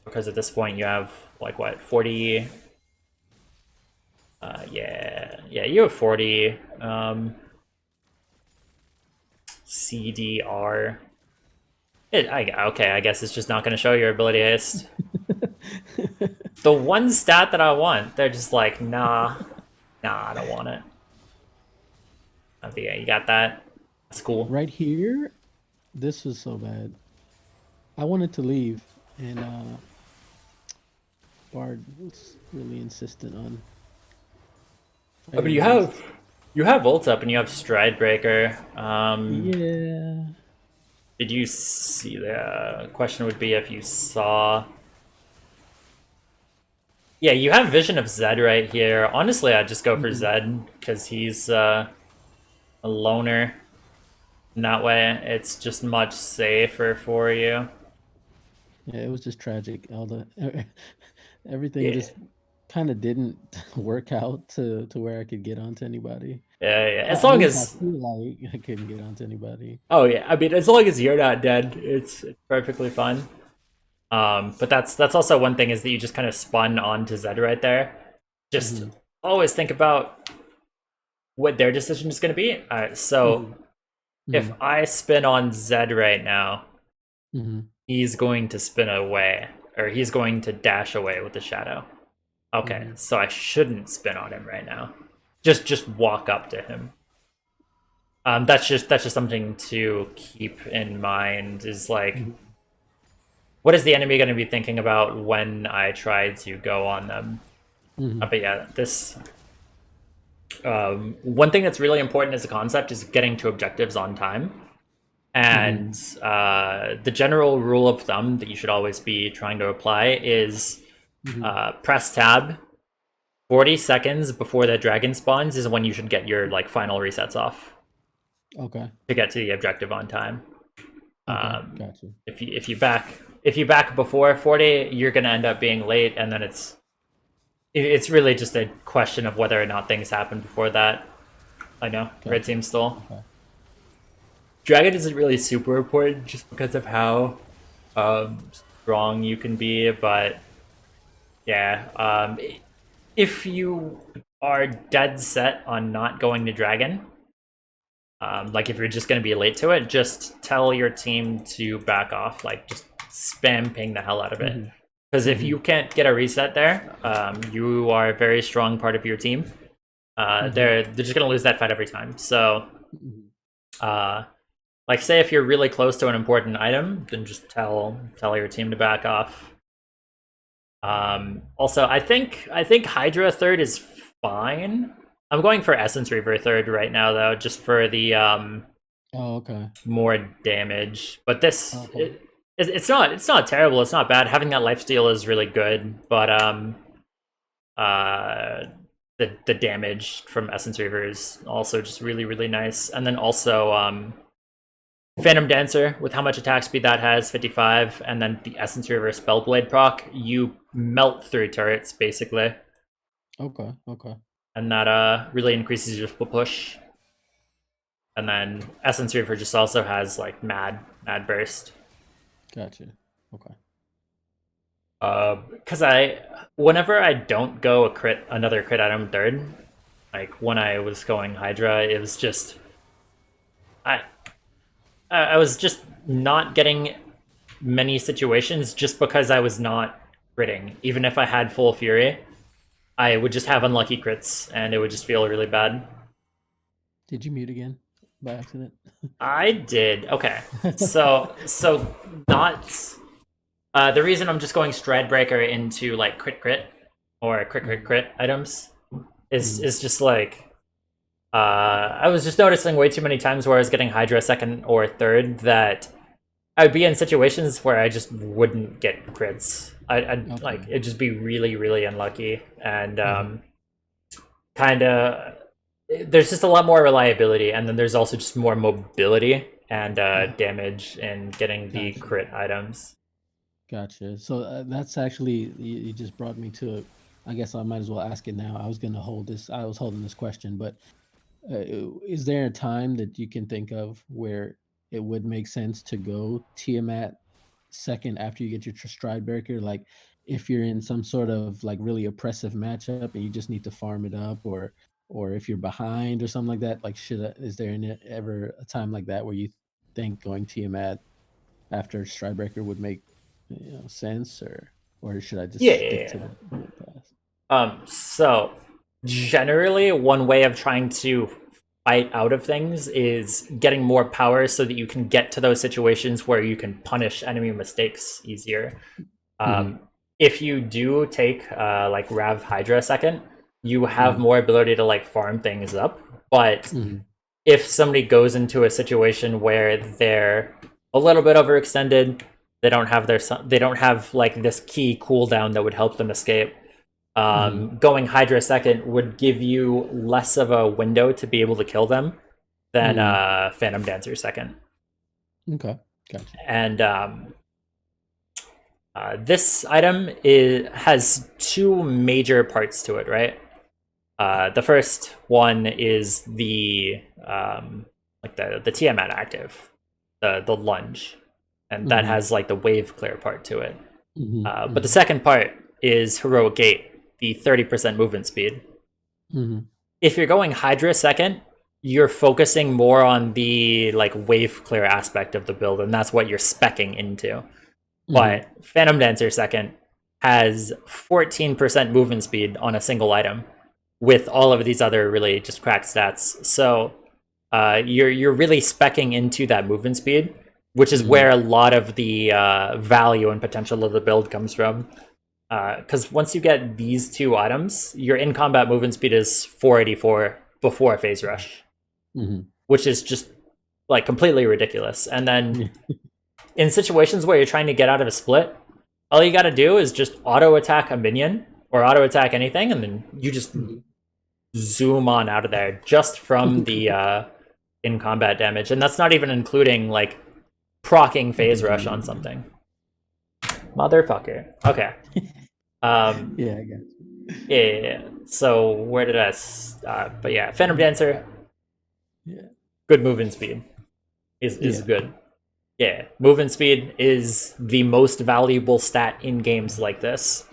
Because at this point you have like what 40. Yeah, you have 40. CDR. Okay, I guess it's just not going to show your ability haste. The one stat that I want, they're just like, nah, I don't want it. But yeah, you got that. That's cool. Right here, this was so bad. I wanted to leave, and Bard was really insistent on But fighting against. you have ult up and you have stride breaker. Yeah. Did you see the question would be if you saw? Yeah, you have vision of Zed right here. Honestly, I'd just go for Hmm. Zed because he's a loner. In that way, it's just much safer for you. Yeah, it was just tragic. All the everything Yeah. just kind of didn't work out to where I could get onto anybody. Yeah, yeah. As At long least I as, feel like I couldn't get onto anybody. oh yeah, I mean, as long as you're not dead, it's perfectly fine. But that's also one thing is that you just kind of spun onto Zed right there. Just Hmm. always think about what their decision is going to be. So Hmm. if Hmm. I spin on Zed right now, Hmm. he's going to spin away, or he's going to dash away with the shadow. Okay, Hmm. so I shouldn't spin on him right now. Just walk up to him. That's just something to keep in mind. Is like, Hmm. what is the enemy going to be thinking about when I try to go on them? Hmm. But yeah, this one thing that's really important as a concept is getting to objectives on time. Hmm. And the general rule of thumb that you should always be trying to apply is Hmm. press tab 40 seconds before the dragon spawns is when you should get your like final resets off Okay. to get to the objective on time. Okay. Um, Gotcha. if you back before 40, you're gonna end up being late, and then it's really just a question of whether or not things happen before that. I know red Gotcha. team stole. Okay. Dragon isn't really super important just because of how strong you can be, but yeah, if you are dead set on not going to dragon, like if you're just going to be late to it, just tell your team to back off. Like just spam ping the hell out of it. Hmm. Because if Hmm. you can't get a reset there, you are a very strong part of your team. Hmm. They're just going to lose that fight every time. So, Hmm. uh, like say if you're really close to an important item, then just tell your team to back off. Also, I think Hydra third is fine. I'm going for Essence Reaver third right now though, just for the Oh, okay. more damage. But this Okay. it's not terrible. It's not bad. Having that lifesteal is really good, but uh the damage from Essence Reaver is also just really nice. And then also Phantom Dancer with how much attack speed that has, 55, and then the Essence Reaver Spellblade proc, you melt through turrets basically, Okay. Okay. and that really increases your push. And then Essence Reaver just also has like mad burst. Gotcha. Okay. Because whenever I don't go another crit item third, like when I was going Hydra, it was just I I was just not getting many situations just because I was not critting. Even if I had full fury, I would just have unlucky crits, and it would just feel really bad. Did you mute again by accident? I did. Okay, so not the reason I'm just going Stride Breaker into like crit or Mhm. crit items is Mhm. is just like I was just noticing way too many times where I was getting Hydra second or third that I would be in situations where I just wouldn't get crits. I'd like Okay. it'd just be really unlucky, and Mhm. kind of there's just a lot more reliability, and then there's also just more mobility and Uh-huh. damage in getting the Gotcha. crit items. Gotcha. So that's actually you just brought me to it. I guess I might as well ask it now. I was gonna hold this. I was holding this question, but is there a time that you can think of where it would make sense to go Tiamat second after you get your stride breaker? Like if you're in some sort of like really oppressive matchup and you just need to farm it up, or if you're behind or something like that. Like, is there ever a time like that where you think going Tiamat after Stridebreaker would make, sense, or should I Yeah, just yeah, stick to yeah. the mid pass? So generally, one way of trying to fight out of things is getting more power so that you can get to those situations where you can punish enemy mistakes easier. Mhm, Um, if you do take like Rav Hydra second, you have mhm, more ability to like farm things up. But mhm, if somebody goes into a situation where they're a little bit overextended, they don't have like this key cooldown that would help them escape. mhm, Going Hydra second would give you less of a window to be able to kill them then Mm. Phantom Dancer second. Okay. Gotcha. And this item has two major parts to it, right? The first one is the like the Tiamat active, the lunge, and that Mm-hmm. has like the wave clear part to it. Mm-hmm. But the Mm-hmm. second part is Heroic Gate, the 30% movement speed. Mm-hmm. If you're going Hydra second, you're focusing more on the like wave clear aspect of the build, and that's what you're specking into. Mm-hmm. But Phantom Dancer second has 14% movement speed on a single item, with all of these other really just cracked stats. So you're really specking into that movement speed, which is Mm-hmm. where a lot of the value and potential of the build comes from. Because once you get these two items, your in combat movement speed is 484 before phase rush, Mm-hmm. which is just like completely ridiculous. And then Yeah. in situations where you're trying to get out of a split, all you got to do is just auto attack a minion or auto attack anything, and then you just Mm-hmm. zoom on out of there just from the Okay. in combat damage, and that's not even including like procking phase rush on The something. Motherfucker. Okay. Um, yeah, I got yeah, yeah, yeah. So where did I? But yeah, Phantom you. Dancer, Yeah. good movement speed is Yeah. good. Yeah, movement speed is the most valuable stat in games like this.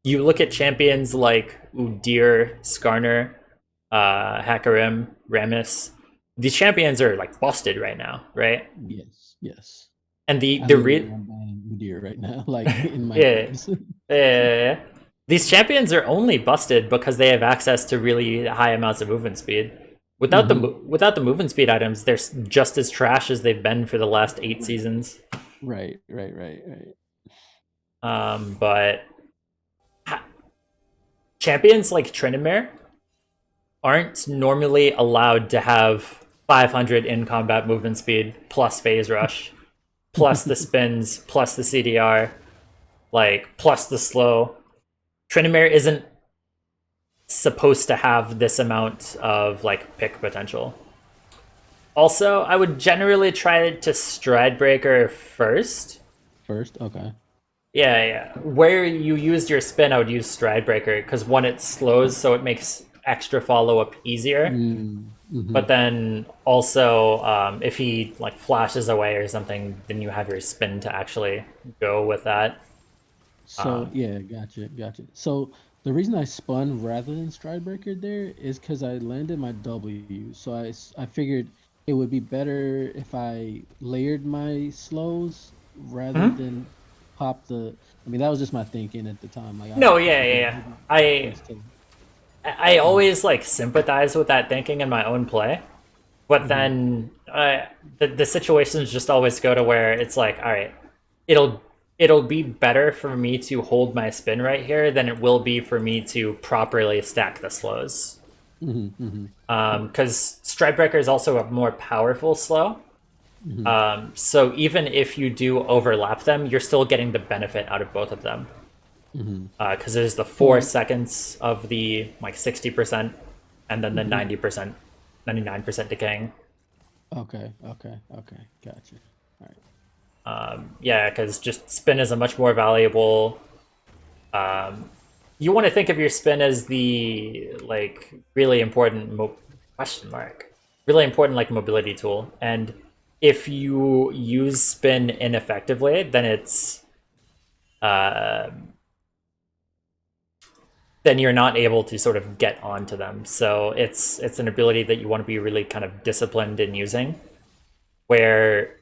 You look at champions like Udyr, Skarner, Hakarim, Rammus. These champions are like busted right now, right? Yes. Yes. And I the literally re- am buying Udyr right now, like in my yeah, games. yeah, these champions are only busted because they have access to really high amounts of movement speed. Mm-hmm. Without the movement speed items, they're just as trash as they've been for the last 8 seasons. Right. Right. Right. Right. But champions like Tryndamere aren't normally allowed to have 500 in combat movement speed plus phase rush, plus the spins, plus the CDR, like plus the slow. Tryndamere isn't supposed to have this amount of like pick potential. Also, I would generally try to stride breaker first. First. Okay. Yeah, yeah. Where you used your spin, I would use stride breaker because one, it slows, so it makes extra follow up easier. Mm-hmm. But then also, if he like flashes away or something, then you have your spin to actually go with that. So Um, yeah, gotcha, gotcha. So the reason I spun rather than stride breaker there is because I landed my W. So I figured it would be better if I layered my slows rather mhm. than pop the. I mean, that was just my thinking at the time. Like No, I yeah, yeah, figured yeah. maybe I instead. I Mm-hmm. always like sympathize with that thinking in my own play, but Mm-hmm. then the situations just always go to where it's like, all right, it'll it'll be better for me to hold my spin right here than it will be for me to properly stack the slows. Mm-hmm. Because Strikebreaker is also a more powerful slow. Mm-hmm. So even if you do overlap them, you're still getting the benefit out of both of them. Mm-hmm. Because there's the 4 seconds of the like 60%, and then the Mm-hmm. 90%, 99% decaying. Okay. Okay. Okay. Gotcha. All right. Yeah, because just spin is a much more valuable. Um, you want to think of your spin as the like really important question mark, really important like mobility tool, and if you use spin ineffectively, then uh, then you're not able to sort of get onto them. So it's an ability that you want to be really kind of disciplined in using, where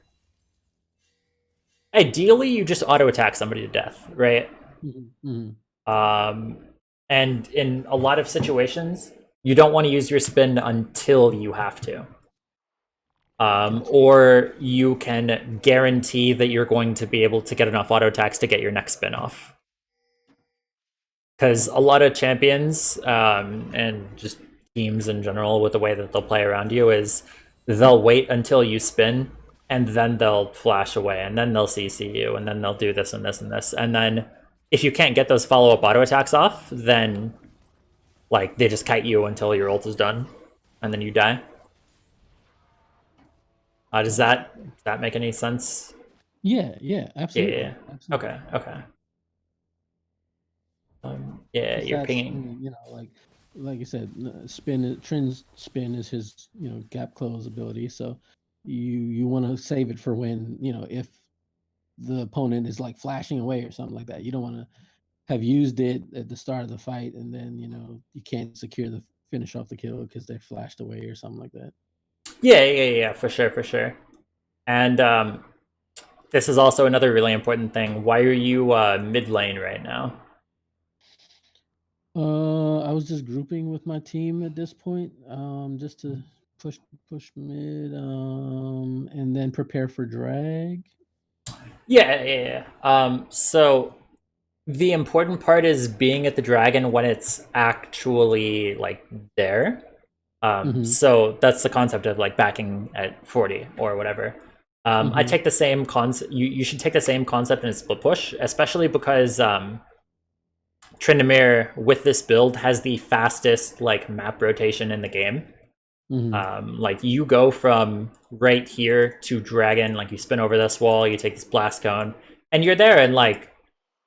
ideally you just auto attack somebody to death, right? Mm-hmm. Mm-hmm. Um, and in a lot of situations, you don't want to use your spin until you have to. Gotcha. Or you can guarantee that you're going to be able to get enough auto attacks to get your next spin off. Because a Okay. lot of champions and just teams in general, with the way that they'll play around you, is they'll wait until you spin and then they'll flash away and then they'll CC you and then they'll do this and this and this. And then if you can't get those follow up auto attacks off, then like they just kite you until your ult is done and then you die. Does that make any sense? Yeah, yeah, Yeah, yeah, absolutely, yeah. absolutely. Okay, okay. Yeah, Because you're that's, I pinging. mean, like I said, Trend's spin is his, gap close ability. So you want to save it for when, if the opponent is like flashing away or something like that. You don't want to have used it at the start of the fight and then, you can't secure the finish off the kill because they flashed away or something like that. Yeah, yeah, yeah, for sure, for sure. And this is also another really important thing. Why are you mid lane right now? I was just grouping with my team at this point, just to push push mid, and then prepare for drag. Yeah, yeah, yeah. So the important part is being at the dragon when it's actually like there. Mhm, So that's the concept of like backing at 40 or whatever. I mhm, take the same concept. You should take the same concept in a split push, especially because Tryndamere with this build has the fastest like map rotation in the game. mhm, Like you go from right here to dragon, like you spin over this wall, you take this blast cone, and you're there in like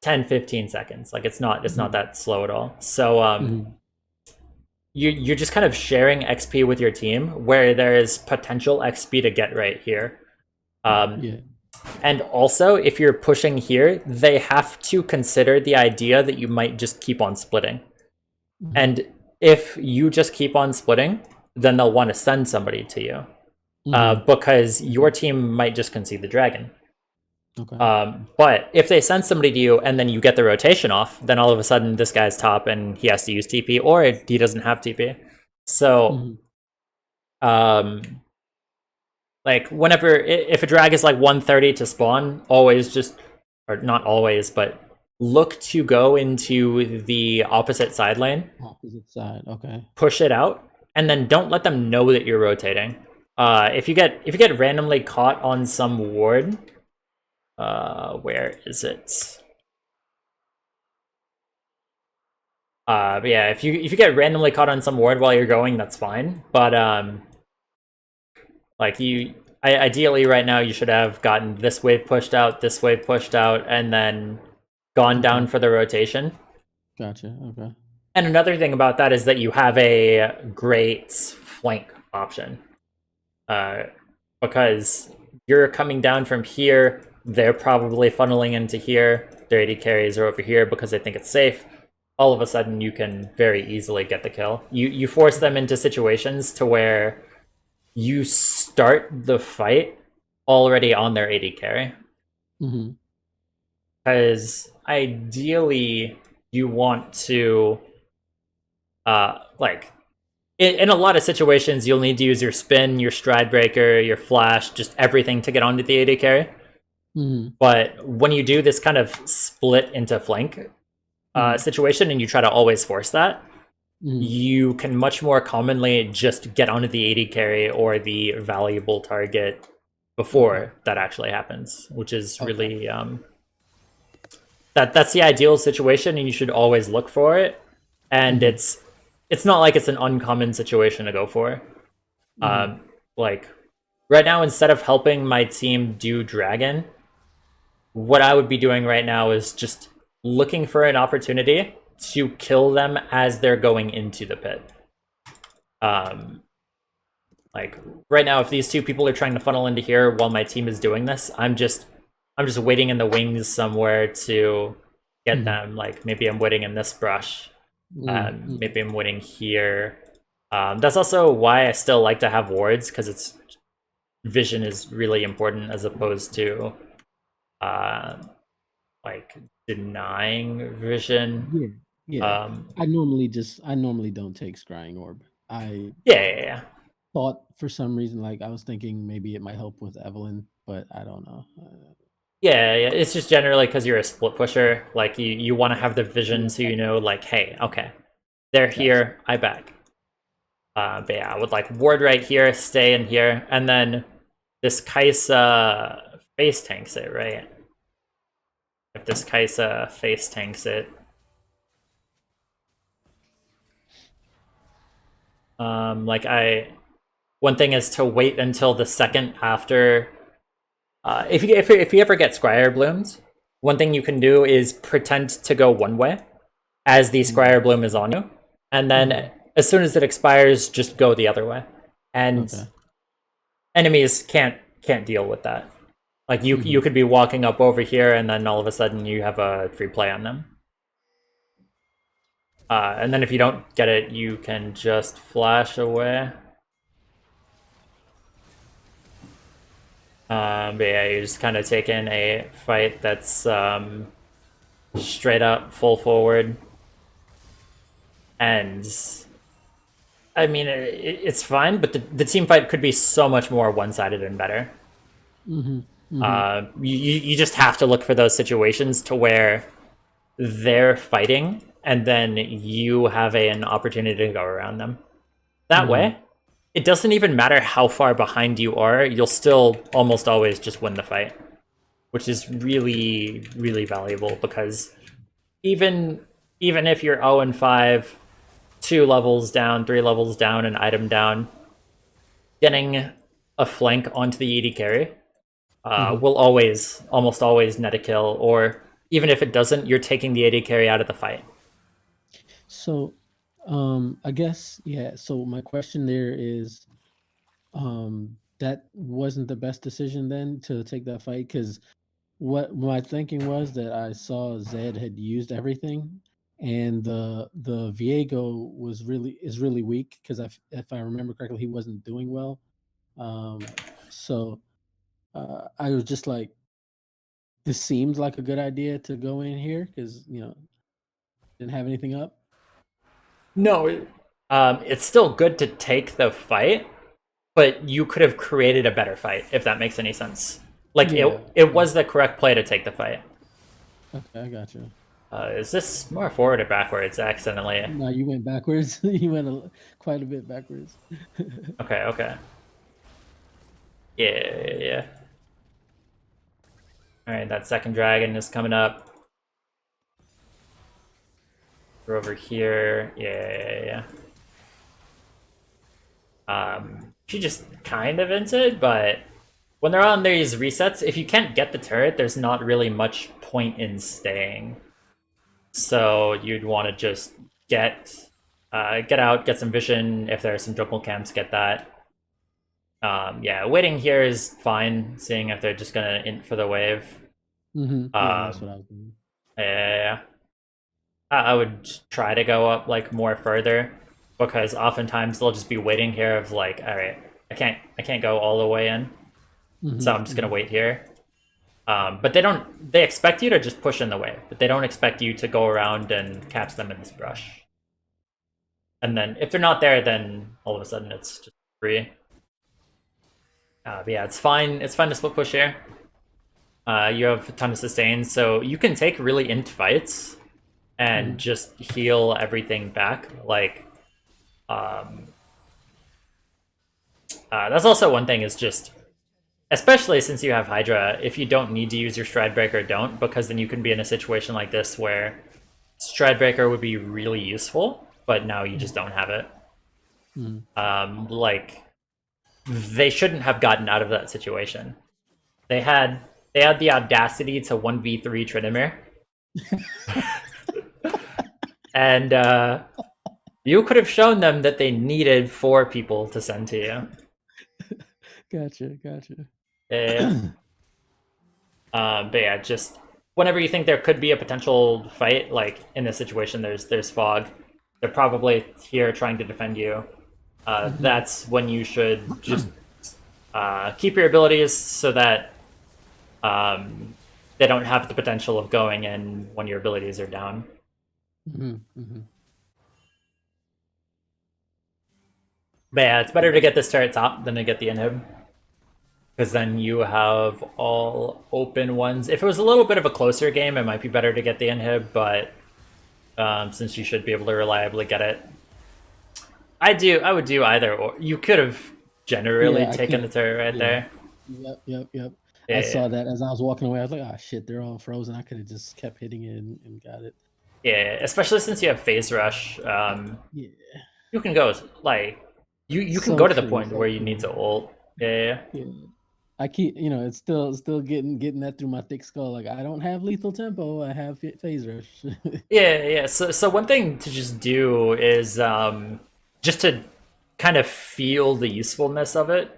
10-15 seconds. Like it's not mhm, that slow at all. So mhm. you're just kind of sharing XP with your team where there is potential XP to get right here. Um, Yeah. and also, if you're pushing here, they have to consider the idea that you might just keep on splitting. Mhm, And if you just keep on splitting, then they'll want to send somebody to you mhm. because your team might just concede the dragon. Okay. But if they send somebody to you and then you get the rotation off, then all of a sudden this guy's top and he has to use TP or he doesn't have TP. So Mhm, um, like whenever if a drag is like 130 to spawn, always just or not always, but look to go into the opposite side lane, opposite side, okay. push it out, and then don't let them know that you're rotating. If you get randomly caught on some ward, where is it? But yeah, if you get randomly caught on some ward while you're going, that's fine. But like ideally right now you should have gotten this wave pushed out, and then gone down Okay, for the rotation. gotcha, okay. And another thing about that is that you have a great flank option. Uh, because you're coming down from here, they're probably funneling into here. Their AD carries are over here because they think it's safe. All of a sudden, you can very easily get the kill. You force them into situations to where you start the fight already on their AD carry. Mhm, Because ideally, you want to like in a lot of situations, you'll need to use your spin, your stride breaker, your flash, just everything to get onto the AD carry. mhm, But when you do this kind of split into flank mhm, situation and you try to always force that, mhm. you can much more commonly just get onto the AD carry or the valuable target Okay, before that actually happens, which is okay. really that's the ideal situation, and you should always look for it. And Mhm, it's not like it's an uncommon situation to go for. mhm, Um, like right now, instead of helping my team do dragon, what I would be doing right now is just looking for an opportunity to kill them as they're going into the pit. Um, like right now, if these two people are trying to funnel into here while my team is doing this, I'm just waiting in the wings somewhere to get mhm, them. Like maybe I'm waiting in this brush, mhm, mhm. maybe I'm waiting here. That's also why I still like to have wards because it's vision is really important as opposed to uh, like denying vision. Yeah, yeah. Um, I normally don't take scrying orb. I yeah, yeah, yeah, thought for some reason, like, I was thinking maybe it might help with Evelyn, but I don't know. yeah, yeah. It's just generally because you're a split pusher. Like you want to have the vision Yeah, so you know, like, hey, okay, they're gotcha. here, I back. But yeah, I would like ward right here, stay in here, and then this Kaisa face tanks it, right? If this Kaisa face tanks it, like I one thing is to wait until the second after. If you ever get Scryer blooms, one thing you can do is pretend to go one way as the Mm. Scryer bloom is on you, and then Mhm. as soon as it expires, just go the other way. And Okay. enemies can't deal with that. Like you Mhm. could be walking up over here, and then all of a sudden you have a free play on them. And then if you don't get it, you can just flash away. But yeah, you're just kind of taking a fight that's straight up full forward, and I mean it's fine, but the team fight could be so much more one sided and better. Mhm. Mhm. You just have to look for those situations to where they're fighting, and then you have an opportunity to go around them. That Mhm. way, it doesn't even matter how far behind you are, you'll still almost always just win the fight, which is really, really valuable because even even if you're 0 and 5, 2 levels down, 3 levels down, an item down, getting a flank onto the ED carry Mhm. will always, almost always net a kill, or even if it doesn't, you're taking the AD carry out of the fight. So, I guess yeah. So my question there is, that wasn't the best decision then to take that fight because what my thinking was that I saw Zed had used everything, and the Viego is really weak because if I remember correctly, he wasn't doing well. Um, so I was just like, this seems like a good idea to go in here because didn't have anything up. No, it's still good to take the fight, but you could have created a better fight if that makes any sense. Like Yeah. it Yeah. was the correct play to take the fight. Okay, I got you. Is this more forward or backwards? Accidentally. No, you went backwards. You went quite a bit backwards. Okay, okay. Yeah, yeah, yeah. All right, that second dragon is coming up. We're over here. Yeah, yeah, yeah. She just kind of inted, but when they're on these resets, if you can't get the turret, there's not really much point in staying. So you'd want to just get get out, get some vision. If there are some jungle camps, get that. Yeah, waiting here is fine, seeing if they're just gonna int for the wave. Yeah, that's Um, what I was doing. yeah, I would try to go up like more further because oftentimes they'll just be waiting here of like, all right, I can't go all the way in, so I'm just gonna Hmm. wait here. But they expect you to just push in the wave, but they don't expect you to go around and catch them in this brush. And then if they're not there, then all of a sudden it's just free. But yeah, it's fine. It's fine to split push here. You have a ton of sustain, so you can take really int fights and Hmm. just heal everything back. Like, um, that's also one thing is just, especially since you have Hydra, if you don't need to use your Stride Breaker, don't, because then you can be in a situation like this where Stride Breaker would be really useful, but now you just don't have it. Hmm. Like, they shouldn't have gotten out of that situation. They had they had the audacity to 1v3 Tryndamere, and you could have shown them that they needed 4 people to send to you. Gotcha, gotcha. Uh, but yeah, just whenever you think there could be a potential fight, like in this situation, there's fog. They're probably here trying to defend you. Hmm. That's when you should just keep your abilities so that um, they don't have the potential of going in when your abilities are down. Hmm. Hmm. But yeah, it's better to get this turret top than to get the inhib. Because then you have all open ones. If it was a little bit of a closer game, it might be better to get the inhib, but since you should be able to reliably get it, I would do either or. You could have generally Yeah, I taken the can't. turret right Yeah. there. Yep, yep, yep. I Yeah, saw that as I was walking away. I was like, "Oh shit, they're all frozen." I could have just kept hitting it and got it. yeah. Especially since you have phase rush, Yeah. you can go like. You can So go to the true, point so where you need true. to ult. Yeah, yeah, yeah. Yeah. I keep, it's still getting that through my thick skull. Like I don't have lethal tempo. I have phase rush. Yeah, yeah. So one thing to just do is just to kind of feel the usefulness of it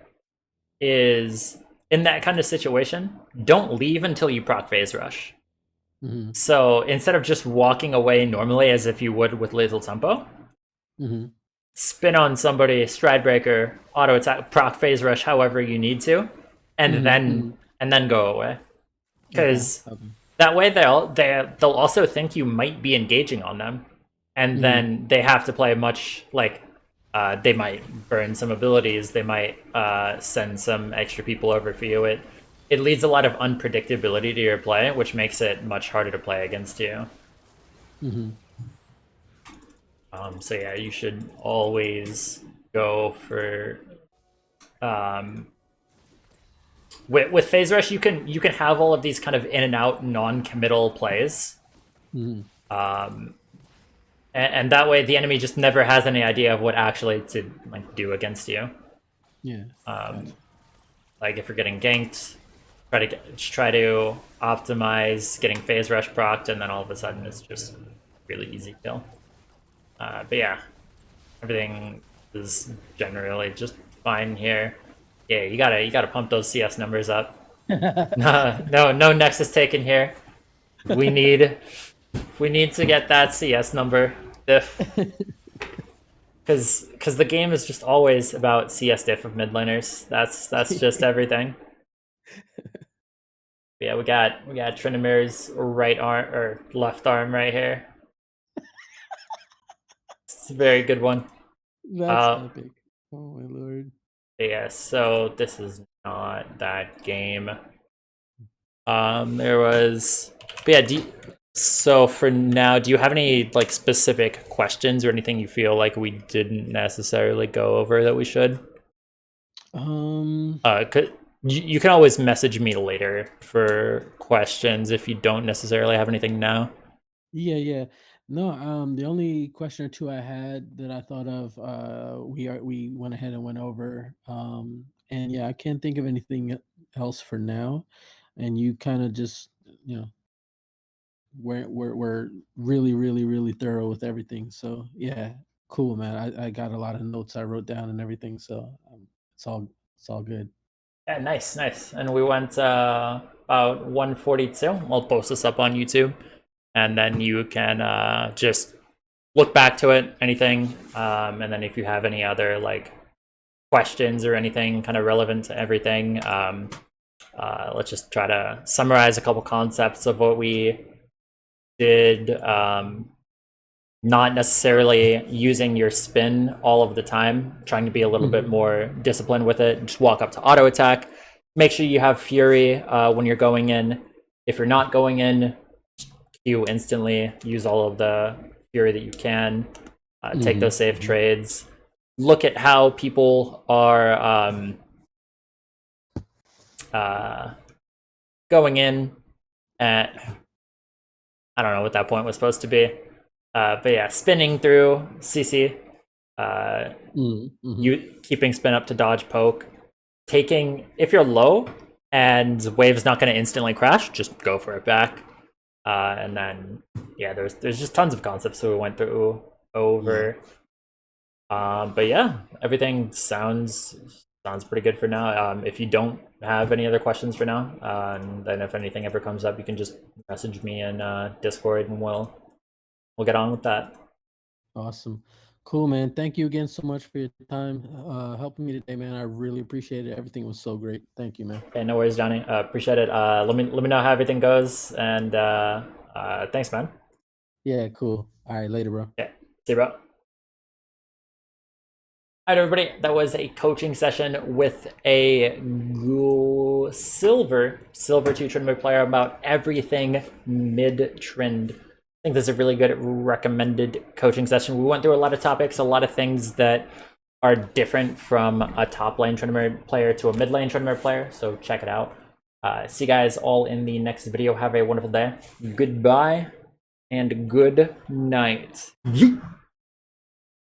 is in that kind of situation, don't leave until you proc phase rush. Hmm. So instead of just walking away normally as if you would with lethal tempo, Hmm. spin on somebody, stride breaker, auto attack, proc phase rush, however you need to, and Hmm. then Hmm. and then go away. Okay. Because Okay. that way they'll also think you might be engaging on them, and Hmm. then they have to play much like they might burn some abilities, they might send some extra people over for you. It leads a lot of unpredictability to your play, which makes it much harder to play against you. Hmm. So yeah, you should always go for um, with phase rush. You can have all of these kind of in and out non-committal plays. Hmm. Um, and that way the enemy just never has any idea of what actually to like do against you. Yeah. Um, Gotcha. like if you're getting ganked, try to optimize getting phase rush procced, and then all of a sudden it's just really easy kill. But yeah, everything is generally just fine here. Yeah, you gotta pump those CS numbers up. No Nexus taken here. We need we need to get that CS number diff because the game is just always about CS diff of mid laners. That's just everything. Yeah, we got Tryndamere's right arm or left arm right here. It's a very good one. That's Uh, epic. Oh my lord. yeah. So this is not that game. There was, but yeah. So for now, do you have any like specific questions or anything you feel like we didn't necessarily go over that we should? Um. Could, you can always message me later for questions if you don't necessarily have anything now. Yeah. Yeah. No. The only question or two I had that I thought of, we went ahead and went over. And yeah, I can't think of anything else for now. And you kind of just, you know, we're really, really, really thorough with everything. So yeah, cool, man. I got a lot of notes I wrote down and everything. So it's all good. Yeah, nice, nice. And we went about 142. I'll post this up on YouTube, and then you can just look back to it, anything, and then if you have any other like questions or anything kind of relevant to everything, let's just try to summarize a couple concepts of what we did. Not necessarily using your spin all of the time, trying to be a little bit Hmm. more disciplined with it. Just walk up to auto attack. Make sure you have Fury when you're going in. If you're not going in, Q instantly. Use all of the Fury that you can. Take Hmm. those safe Hmm. trades. Look at how people are uh, going in at, I don't know what that point was supposed to be. But yeah, spinning through CC, uh, Hmm. Hmm. you keeping spin up to dodge poke, taking if you're low and wave's not going to instantly crash, just go for it back. And then yeah, there's just tons of concepts that we went through Yeah. over. But yeah, everything sounds pretty good for now. If you don't have any other questions for now, and then if anything ever comes up, you can just message me in Discord, and we'll get on with that. Awesome. Cool, man. Thank you again so much for your time, helping me today, man. I really appreciate it. Everything was so great. Thank you, man. Okay, no worries, Johnny. Appreciate it. Let me know how everything goes, and thanks, man. Yeah, cool. All right, later, bro. Yeah, see you, bro. All right, everybody. That was a coaching session with a silver 2 Tryndamere player about everything mid Trynd. I think this is a really good recommended coaching session. We went through a lot of topics, a lot of things that are different from a top lane Tryndamere player to a mid lane Tryndamere player. So check it out. See you guys all in the next video. Have a wonderful day. Goodbye and good night. Yeet.